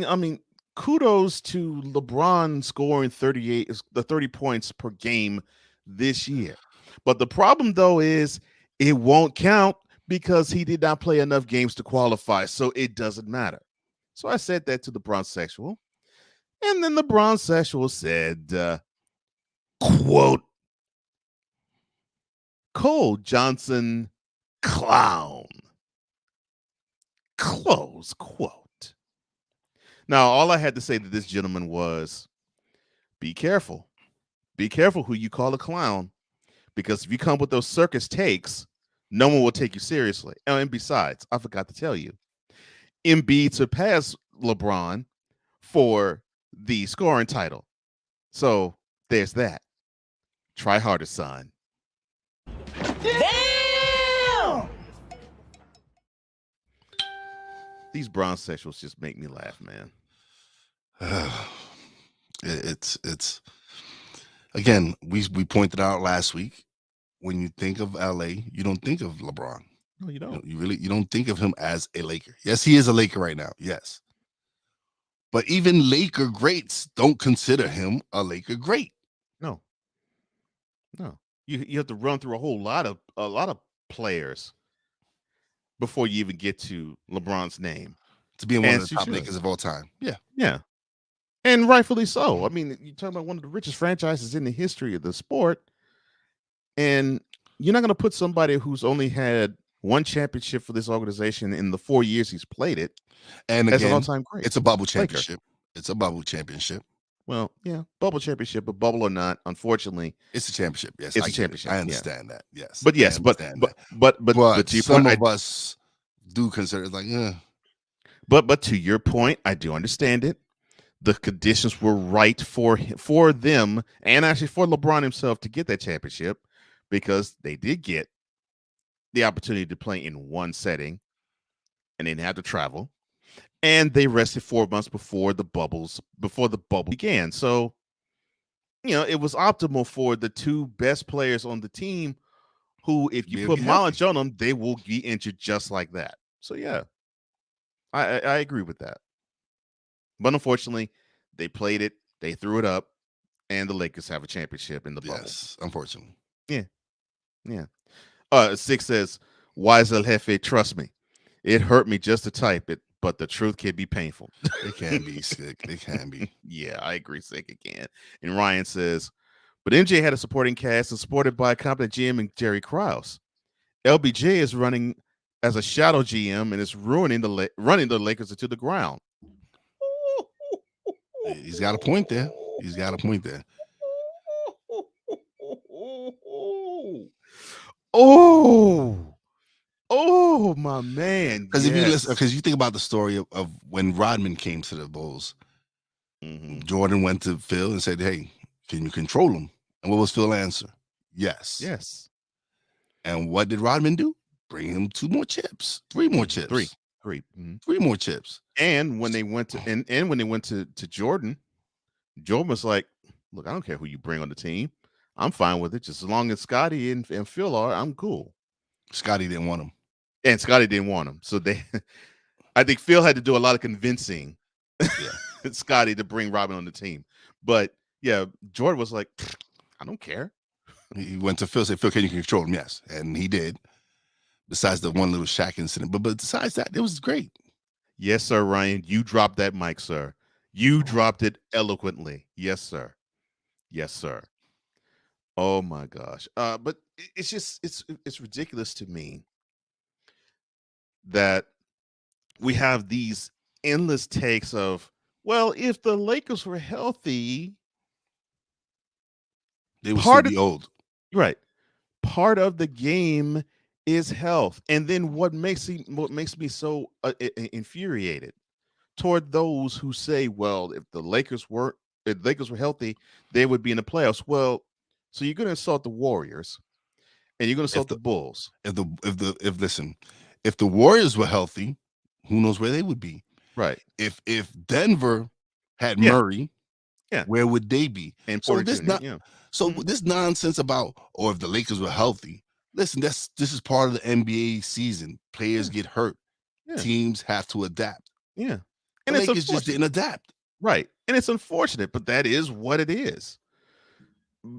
I mean, kudos to LeBron scoring 30 points per game this year. But the problem, though, is it won't count because he did not play enough games to qualify, so it doesn't matter. So I said that to the Bronsexual. And then the Bronsexual said, quote, Cole Johnson, clown. Close quote. Now, all I had to say to this gentleman was, be careful. Be careful who you call a clown, because if you come with those circus takes, no one will take you seriously. And besides, I forgot to tell you, Embiid surpassed LeBron for the scoring title. So there's that. Try harder, son. Damn! These Bronsexuals just make me laugh, man. It's again, we pointed out last week, when you think of LA, you don't think of LeBron. No, you don't. You don't think of him as a Laker. Yes, he is a Laker right now. Yes. But even Laker greats don't consider him a Laker great. No. You have to run through a lot of players before you even get to LeBron's name To be one of the top Lakers of all time. Yeah. Yeah. And rightfully so. I mean, you're talking about one of the richest franchises in the history of the sport. And you're not going to put somebody who's only had one championship for this organization in the 4 years he's played it. And as again, an all-time great. it's a bubble Laker. championship. It's a bubble championship. Well, yeah, bubble championship, but bubble or not, unfortunately, it's a championship. Yes, it's a championship. I understand that. Yes, but yes, but to your some point, of us do consider it like, yeah. But to your point, I do understand it. The conditions were right for them, and actually for LeBron himself, to get that championship, because they did get the opportunity to play in one setting, and they didn't have to travel. And they rested 4 months before the bubble began. So, it was optimal for the two best players on the team, who, if you put mileage on them, they will be injured just like that. So, yeah, I agree with that. But unfortunately, they played it, they threw it up, and the Lakers have a championship in the bubble. Yes, unfortunately. Yeah. 6 says, Wise El Jefe, trust me. It hurt me just to type it, but the truth can be painful. It can be sick. It can be. Yeah, I agree, sick again. And Ryan says, but MJ had a supporting cast and supported by a competent GM and Jerry Krause. LBJ is running as a shadow GM and is running the Lakers into the ground. He's got a point there. Oh, my man. Because if you listen, because you think about the story of when Rodman came to the Bulls, Jordan went to Phil and said, hey, can you control him? And what was Phil's answer? Yes. And what did Rodman do? Bring him 2 more chips, 3 more chips. Three. 3 more chips. And when they went to when they went to Jordan was like, look, I don't care who you bring on the team. I'm fine with it. Just as long as Scotty and Phil are, I'm cool. Scotty didn't want him. And Scotty didn't want him. So I think Phil had to do a lot of convincing Scotty to bring Rodman on the team. But yeah, Jordan was like, I don't care. He went to Phil, said, Phil, can you control him? Yes. And he did. Besides the one little Shaq incident. But besides that, it was great. Yes, sir, Ryan. You dropped that mic, sir. You dropped it eloquently. Yes, sir. Yes, sir. Oh my gosh. But it's just it's ridiculous to me that we have these endless takes of, well, if the Lakers were healthy, They will still be old. Right. Part of the game is health. And then what makes me so infuriated toward those who say, well, if the Lakers were healthy, they would be in the playoffs. Well, so you're going to insult the Warriors and you're going to insult the Bulls. If the Warriors were healthy, who knows where they would be? Right. If Denver had Murray, where would they be? And so Porter this Jr., this nonsense about, or if the Lakers were healthy, listen, this is part of the NBA season. Players get hurt. Teams have to adapt. Yeah. And the Lakers just didn't adapt. Right. And it's unfortunate, but that is what it is.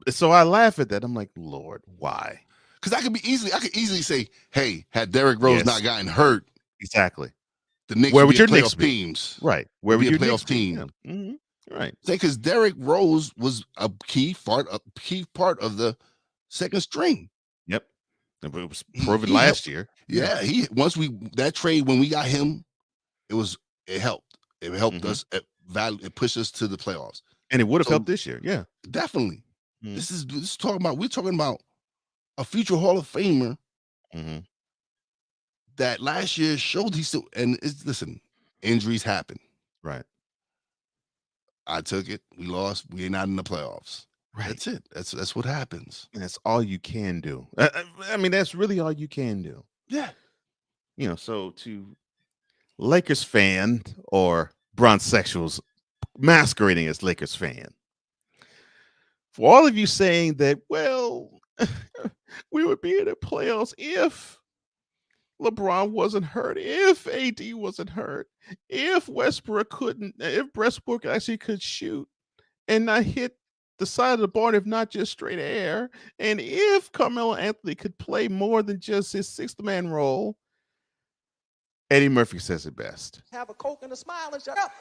So I laugh at that. I'm like, Lord, why? Because I could easily say, hey, had Derrick Rose not gotten hurt, exactly, the Knicks where would would your be Knicks be? teams. Right. Where would be your a playoff Knicks be? team? Yeah. Mm-hmm. Right. Because Derrick Rose was a key part of the second string. Yep. It was proven last year. Yeah, that trade when we got him, it helped. It helped us it pushed us to the playoffs. And it would have helped this year. Yeah. Definitely. We're talking about a future Hall of Famer that last year showed he still, and listen, injuries happen. Right. I took it. We lost. We're not in the playoffs. Right. That's it. That's what happens. And that's all you can do. I mean, that's really all you can do. Yeah. So to Lakers fan or bronzexuals masquerading as Lakers fan, for all of you saying that, well, we would be in the playoffs if LeBron wasn't hurt, if AD wasn't hurt, if Westbrook actually could shoot and not hit the side of the board, if not just straight air, and if Carmelo Anthony could play more than just his sixth man role, Eddie Murphy says it best. Have a Coke and a smile and shut up.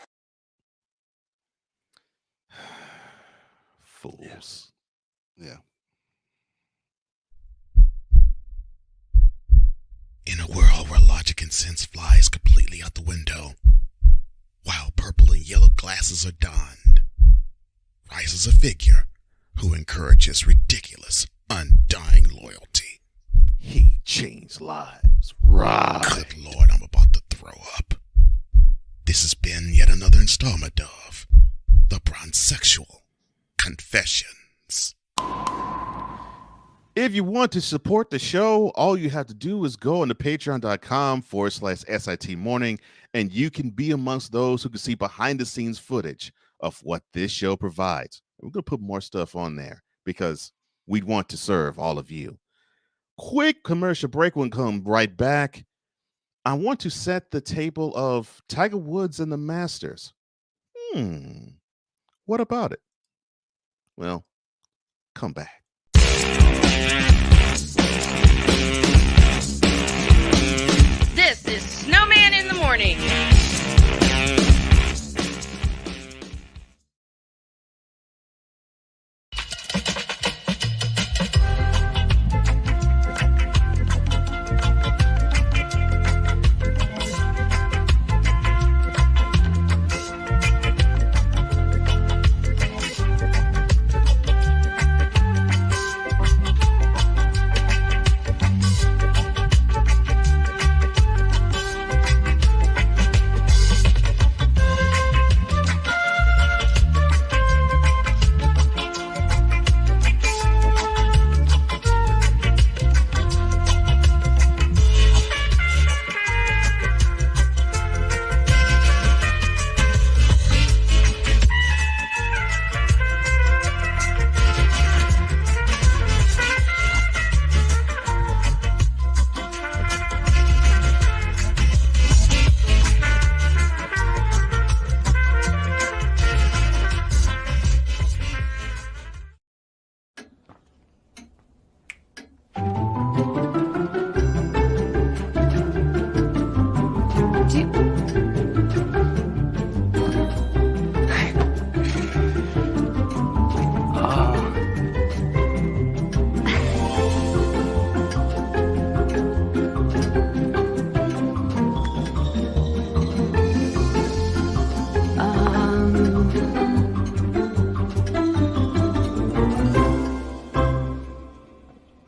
Fools. Yeah. In a world where logic and sense flies completely out the window, while purple and yellow glasses are donned, rises a figure who encourages ridiculous, undying loyalty. He changed lives. Right. Good Lord, I'm about to throw up. This has been yet another installment of The Bronzexual Confessions. If you want to support the show, all you have to do is go on to patreon.com/SIT Morning, and you can be amongst those who can see behind the scenes footage of what this show provides. We're going to put more stuff on there because we want to serve all of you. Quick commercial break. We'll come right back. I want to set the table of Tiger Woods and the Masters. What about it? Well, come back. This is Snowman in the Morning.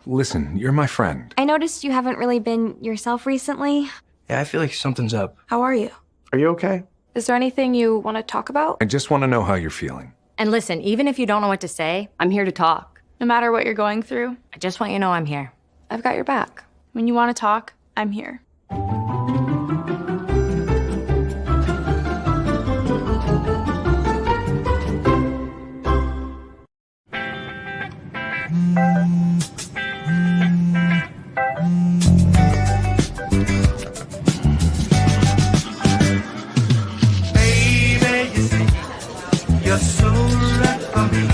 Listen, you're my friend. I noticed you haven't really been yourself recently. Yeah, I feel like something's up. How are you? Are you okay? Is there anything you want to talk about? I just want to know how you're feeling. And listen, even if you don't know what to say, I'm here to talk. No matter what you're going through, I just want you to know I'm here. I've got your back. When you want to talk, I'm here. Baby, you see, you're so right for me,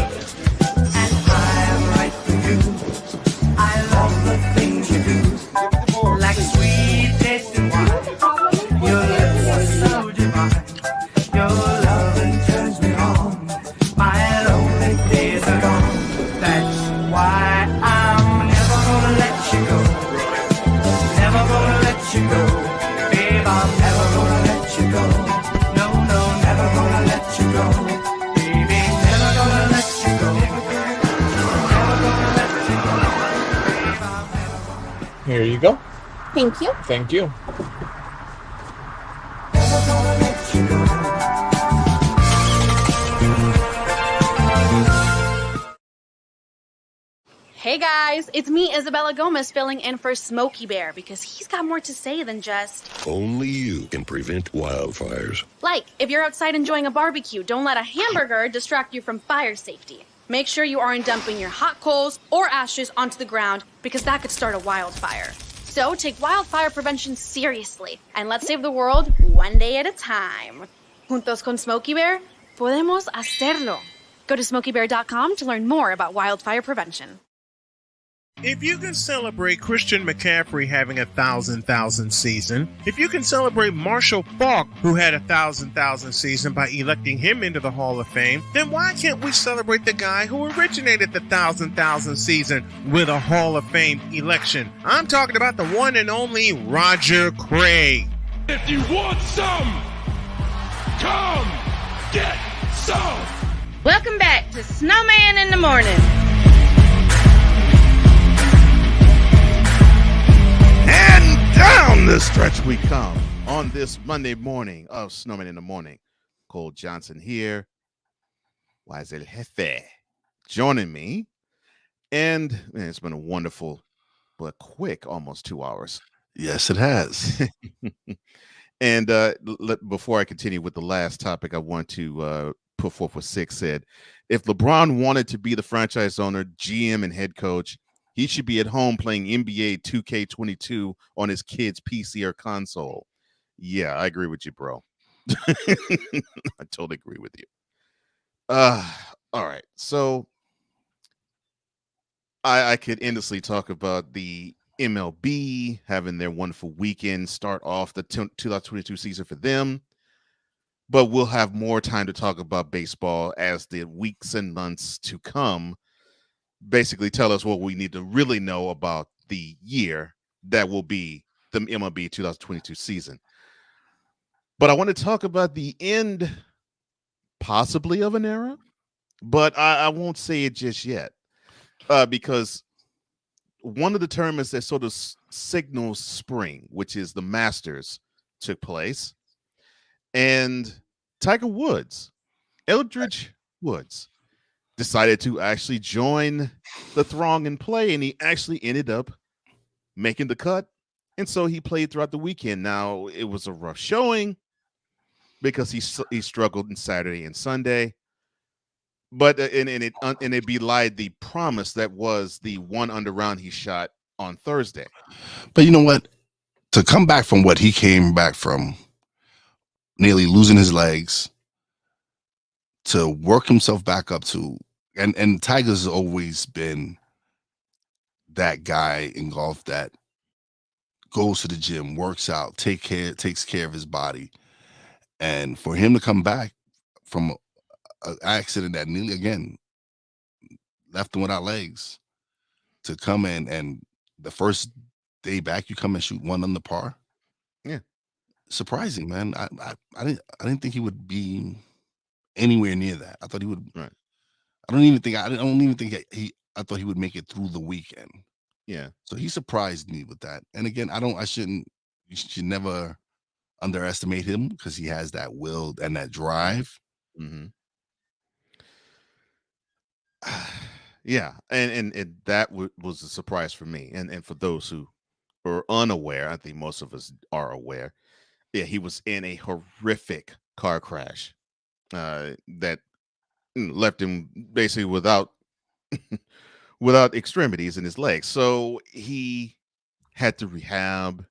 and I'm right for you. I love the things you do, like sweet tasting wine. Your lips are so divine. Your loving turns me on. My lonely days are gone. That's why I'm never gonna let you go. Never gonna let you go. Babe, I'm never gonna let you go. No, no, never gonna let you go. Baby, never gonna let you go. Never gonna let you go. Babe, I'm never gonna. Here you go. Thank you. Thank you. Never gonna let you go. Hey guys, it's me, Isabella Gomez, filling in for Smokey Bear because he's got more to say than just. Only you can prevent wildfires. Like, if you're outside enjoying a barbecue, don't let a hamburger distract you from fire safety. Make sure you aren't dumping your hot coals or ashes onto the ground because that could start a wildfire. So take wildfire prevention seriously and let's save the world one day at a time. Juntos con Smokey Bear, podemos hacerlo. Go to smokeybear.com to learn more about wildfire prevention. If you can celebrate Christian McCaffrey having a 1,000,000 season, if you can celebrate Marshall Faulk, who had a 1,000,000 season, by electing him into the Hall of Fame, then why can't we celebrate the guy who originated the 1,000,000 season with a Hall of Fame election? I'm talking about the one and only Roger Craig. If you want some, come get some. Welcome back to Snowman in the Morning. And down the stretch we come on this Monday morning of Snowman in the Morning. Cole Johnson here. Wise El Jefe joining me. And man, it's been a wonderful but quick almost 2 hours. Yes, it has. And before I continue with the last topic, I want to put forth what Six said. If LeBron wanted to be the franchise owner, GM, and head coach, he should be at home playing NBA 2K22 on his kid's PC or console. Yeah, I agree with you, bro. I totally agree with you. All right. So I could endlessly talk about the MLB having their wonderful weekend start off the 2022 season for them. But we'll have more time to talk about baseball as the weeks and months to come basically tell us what we need to really know about the year that will be the MLB 2022 season. But I want to talk about the end possibly of an era, but I won't say it just yet because one of the tournaments that sort of signals spring, which is the Masters, took place. And Tiger Woods, Eldridge Woods, decided to actually join the throng and play, and he actually ended up making the cut. And so he played throughout the weekend. Now, it was a rough showing because he struggled on Saturday and Sunday. But it belied the promise that was the one under round he shot on Thursday. But you know what? To come back from what he came back from, nearly losing his legs, to work himself back up to, and Tiger's always been that guy in golf that goes to the gym, works out, takes care of his body. And for him to come back from an accident that nearly, again, left him without legs, to come in and the first day back, you come and shoot one under par. Yeah. Surprising, man. I didn't think he would be anywhere near that. I thought he would. Right. I don't even think he. I thought he would make it through the weekend. Yeah. So he surprised me with that. And again, you should never underestimate him because he has that will and that drive. Mm-hmm. Yeah, and that was a surprise for me, and for those who are unaware, I think most of us are aware. Yeah, he was in a horrific car crash that left him basically without extremities in his legs. So he had to rehab,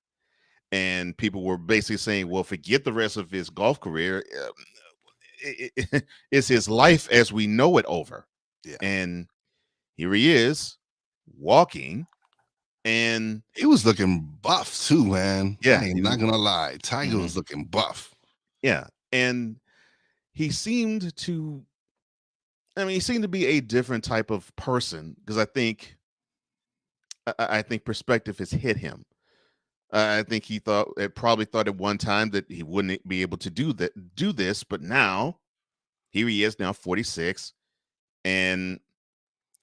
and people were basically saying, "Well, forget the rest of his golf career. It's his life as we know it over." Yeah. And here he is walking, and He was looking buff too, man. yeah, I ain't not gonna lie. Tiger was looking buff. yeah, and he seemed to. I mean, he seemed to be a different type of person because I think perspective has hit him. I think probably thought at one time that he wouldn't be able to do this, but now here he is, now 46, and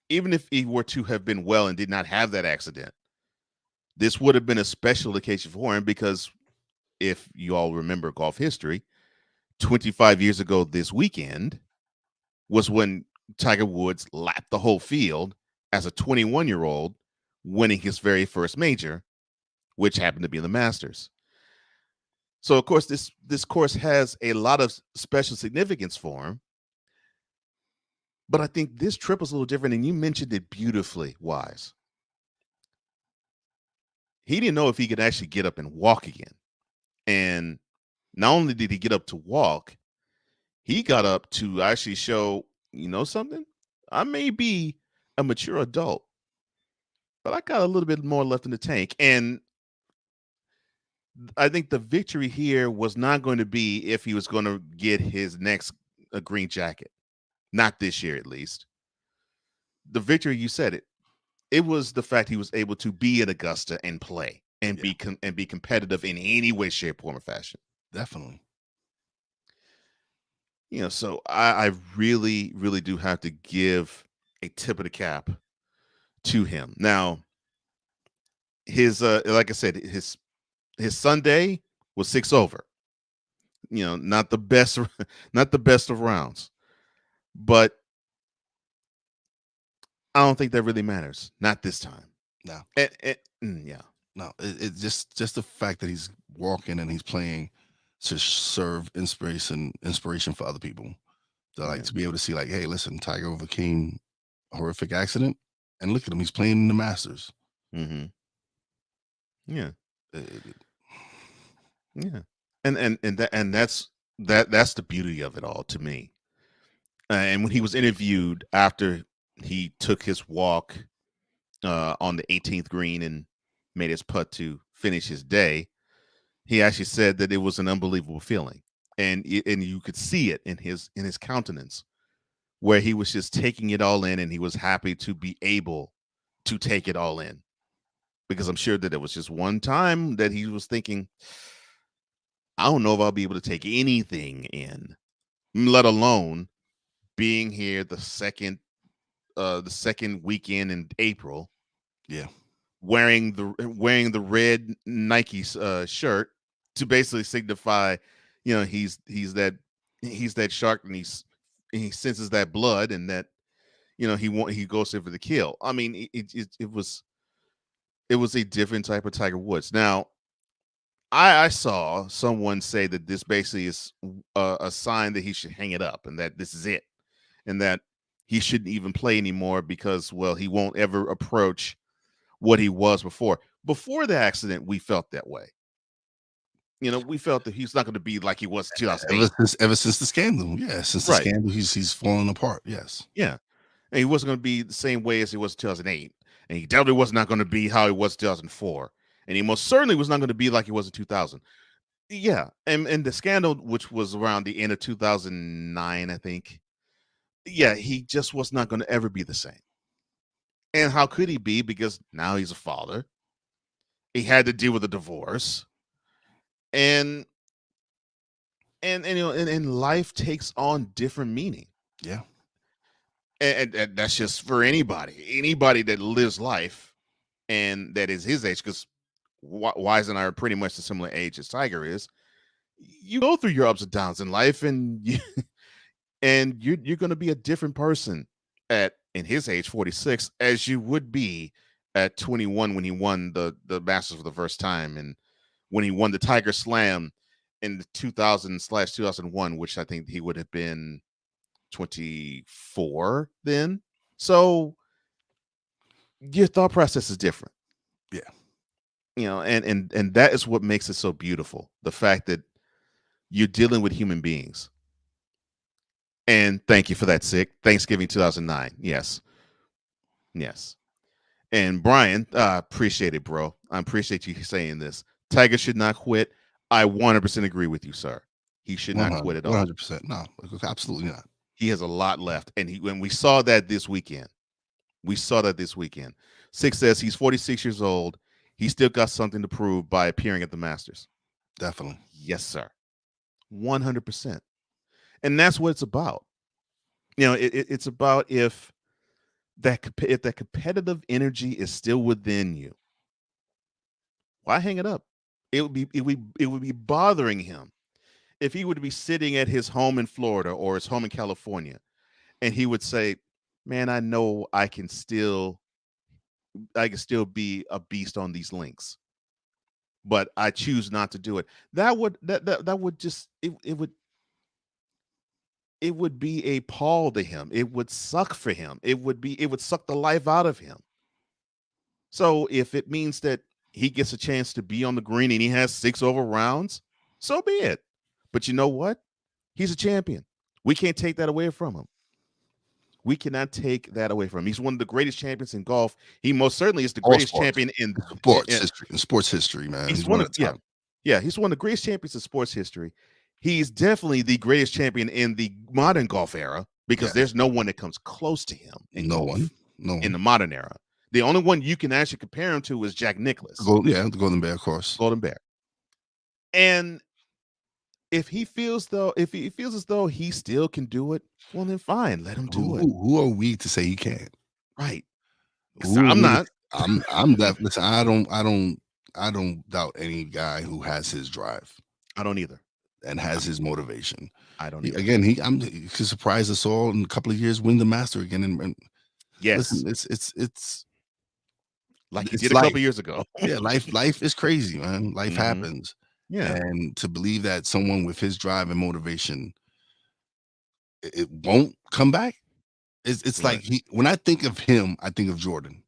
even if he were to have been well and did not have that accident, this would have been a special occasion for him because if you all remember golf history, 25 years ago this weekend was when Tiger Woods lapped the whole field as a 21-year-old, winning his very first major, which happened to be the Masters. So, of course, this course has a lot of special significance for him. But I think this trip was a little different, and you mentioned it beautifully, Wise. He didn't know if he could actually get up and walk again. And not only did he get up to walk, he got up to actually show, you know something? I may be a mature adult, but I got a little bit more left in the tank. And I think the victory here was not going to be if he was going to get his next green jacket. Not this year, at least. The victory, you said it. It was the fact he was able to be at Augusta and play and be competitive in any way, shape, form, or fashion. Definitely. You know, so I really, really do have to give a tip of the cap to him. Now, his like I said, his Sunday was 6 over. You know, not the best, not the best of rounds, but I don't think that really matters. Not this time. No. Yeah. No, it just the fact that he's walking and he's playing to serve inspiration for other people. To be able to see like, hey, listen, Tiger overcame a horrific accident, and look at him, he's playing in the Masters. Mm-hmm. Yeah. Yeah. And that's the beauty of it all to me. And when he was interviewed after he took his walk on the 18th green and made his putt to finish his day, he actually said that it was an unbelievable feeling, and you could see it in his countenance, where he was just taking it all in, and he was happy to be able to take it all in, because I'm sure that it was just one time that he was thinking, I don't know if I'll be able to take anything in, let alone being here the second weekend in April. Yeah. Wearing the red Nike shirt to basically signify, you know, he's that shark, and he senses that blood, and that, you know, he goes in for the kill. I mean, it was a different type of Tiger Woods. Now, I saw someone say that this basically is a sign that he should hang it up, and that this is it, and that he shouldn't even play anymore because, well, he won't ever approach what he was before. Before the accident, we felt that way. You know, we felt that he's not going to be like he was in 2008. Ever since the scandal, yeah, since the scandal, he's falling apart. Yes, yeah, and he wasn't going to be the same way as he was in 2008, and he definitely was not going to be how he was in 2004, and he most certainly was not going to be like he was in 2000. Yeah, and the scandal, which was around the end of 2009, I think. Yeah, he just was not going to ever be the same. And how could he be? Because now he's a father. He had to deal with a divorce. And you know, and life takes on different meaning. Yeah. And that's just for anybody that lives life. and that is his age, because Wise and I are pretty much the similar age as Tiger is. You go through your ups and downs in life, and you're going to be a different person in his age, 46, as you would be at 21 when he won the Masters for the first time, and when he won the Tiger Slam in 2000/2001, which I think he would have been 24 then. So your thought process is different. Yeah. And that is what makes it so beautiful. The fact that you're dealing with human beings. And thank you for that, Sick. Thanksgiving 2009. Yes. And Brian, appreciate it, bro. I appreciate you saying this. Tiger should not quit. I 100% agree with you, sir. He should not quit at all. 100%. No, absolutely not. He has a lot left. And when we saw that this weekend. Six says he's 46 years old. He still got something to prove by appearing at the Masters. Definitely. Yes, sir. 100%. And that's what it's about. It's about if that competitive energy is still within you, why hang it up? It would be bothering him if he would be sitting at his home in Florida or his home in California, and he would say, "Man, I know I can still be a beast on these links, but I choose not to do it." That would just it would be a pall to him. It would suck for him. It would suck the life out of him. So if it means that he gets a chance to be on the green and he has 6 over rounds, so be it. But you know what? He's a champion. We can't take that away from him. We cannot take that away from him. He's one of the greatest champions in golf. He most certainly is the greatest champion in sports history, man. He's one of he's one of the greatest champions in sports history. He's definitely the greatest champion in the modern golf era, because there's no one that comes close to him in the modern era. The only one you can actually compare him to is Jack Nicklaus. The Golden Bear, of course. Golden Bear. And if he feels as though he still can do it, well then fine, let him do it. Who are we to say he can't? Right. I'm not. I'm that. Listen, I don't doubt any guy who has his drive. I don't either. And has his motivation. I don't. He could surprise us all in a couple of years, win the Master again. And yes, listen, it's like he did a couple years ago. Yeah, life is crazy, man. Life happens. Yeah, and to believe that someone with his drive and motivation, it won't come back. It's like when I think of him, I think of Jordan.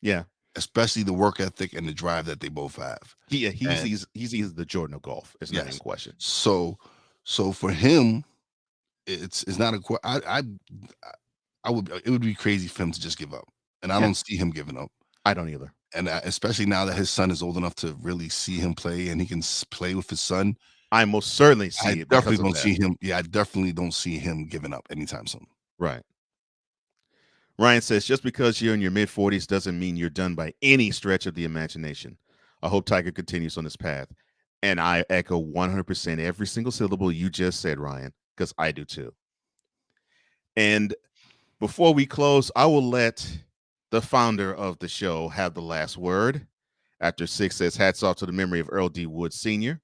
Yeah. Especially the work ethic and the drive that they both have. He's the Jordan of golf. It's not in question. So for him, it's not it would be crazy for him to just give up, and I don't see him giving up. I don't either. And especially now that his son is old enough to really see him play, and he can play with his son. I most certainly see. I definitely don't see him. Yeah, I definitely don't see him giving up anytime soon. Right. Ryan says, just because you're in your mid-40s doesn't mean you're done by any stretch of the imagination. I hope Tiger continues on this path. And I echo 100% every single syllable you just said, Ryan, because I do too. And before we close, I will let the founder of the show have the last word. After Six says, hats off to the memory of Earl D. Wood Sr.,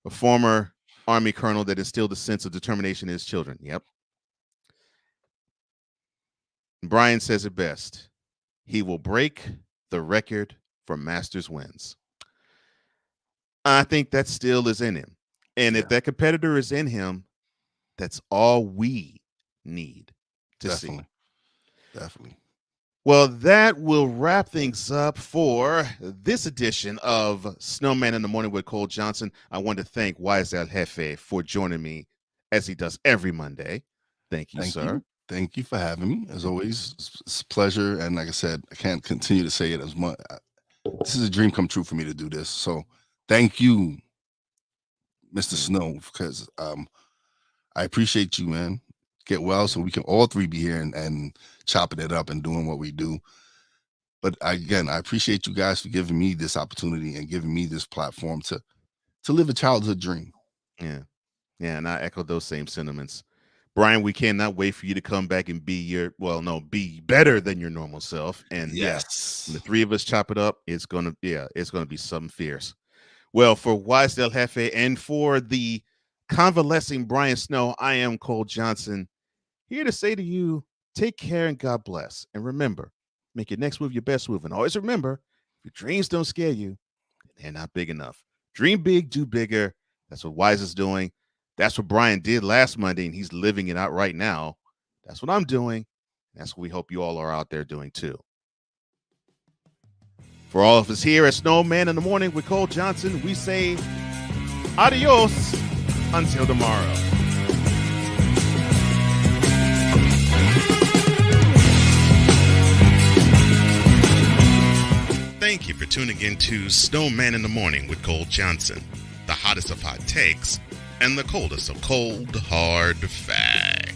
a former Army colonel that instilled a sense of determination in his children. Yep. Brian says it best. He will break the record for Masters wins. I think that still is in him. And if that competitor is in him, that's all we need to see. Definitely. Well, that will wrap things up for this edition of Snowman in the Morning with Cole Johnson. I want to thank Wise El Jefe for joining me as he does every Monday. Thank you, sir. Thank you for having me. As always, it's a pleasure. And like I said, I can't continue to say it as much. This is a dream come true for me to do this. So thank you, Mr. Snow, because I appreciate you, man. Get well so we can all three be here and chopping it up and doing what we do. But again, I appreciate you guys for giving me this opportunity and giving me this platform to live a childhood dream. Yeah. Yeah, and I echo those same sentiments. Brian, we cannot wait for you to come back and be better than your normal self. And yes, when the three of us chop it up, it's gonna be something fierce. Well, for Wise Del Jefe and for the convalescing Brian Snow, I am Cole Johnson, here to say to you, take care and God bless. And remember, make your next move your best move. And always remember, if your dreams don't scare you, they're not big enough. Dream big, do bigger. That's what Wise is doing. That's what Brian did last Monday, and he's living it out right now. That's what I'm doing. That's what we hope you all are out there doing too. For all of us here at Snowman in the Morning with Cole Johnson, we say adios until tomorrow. Thank you for tuning in to Snowman in the Morning with Cole Johnson, the hottest of hot takes and the coldest of cold, hard facts.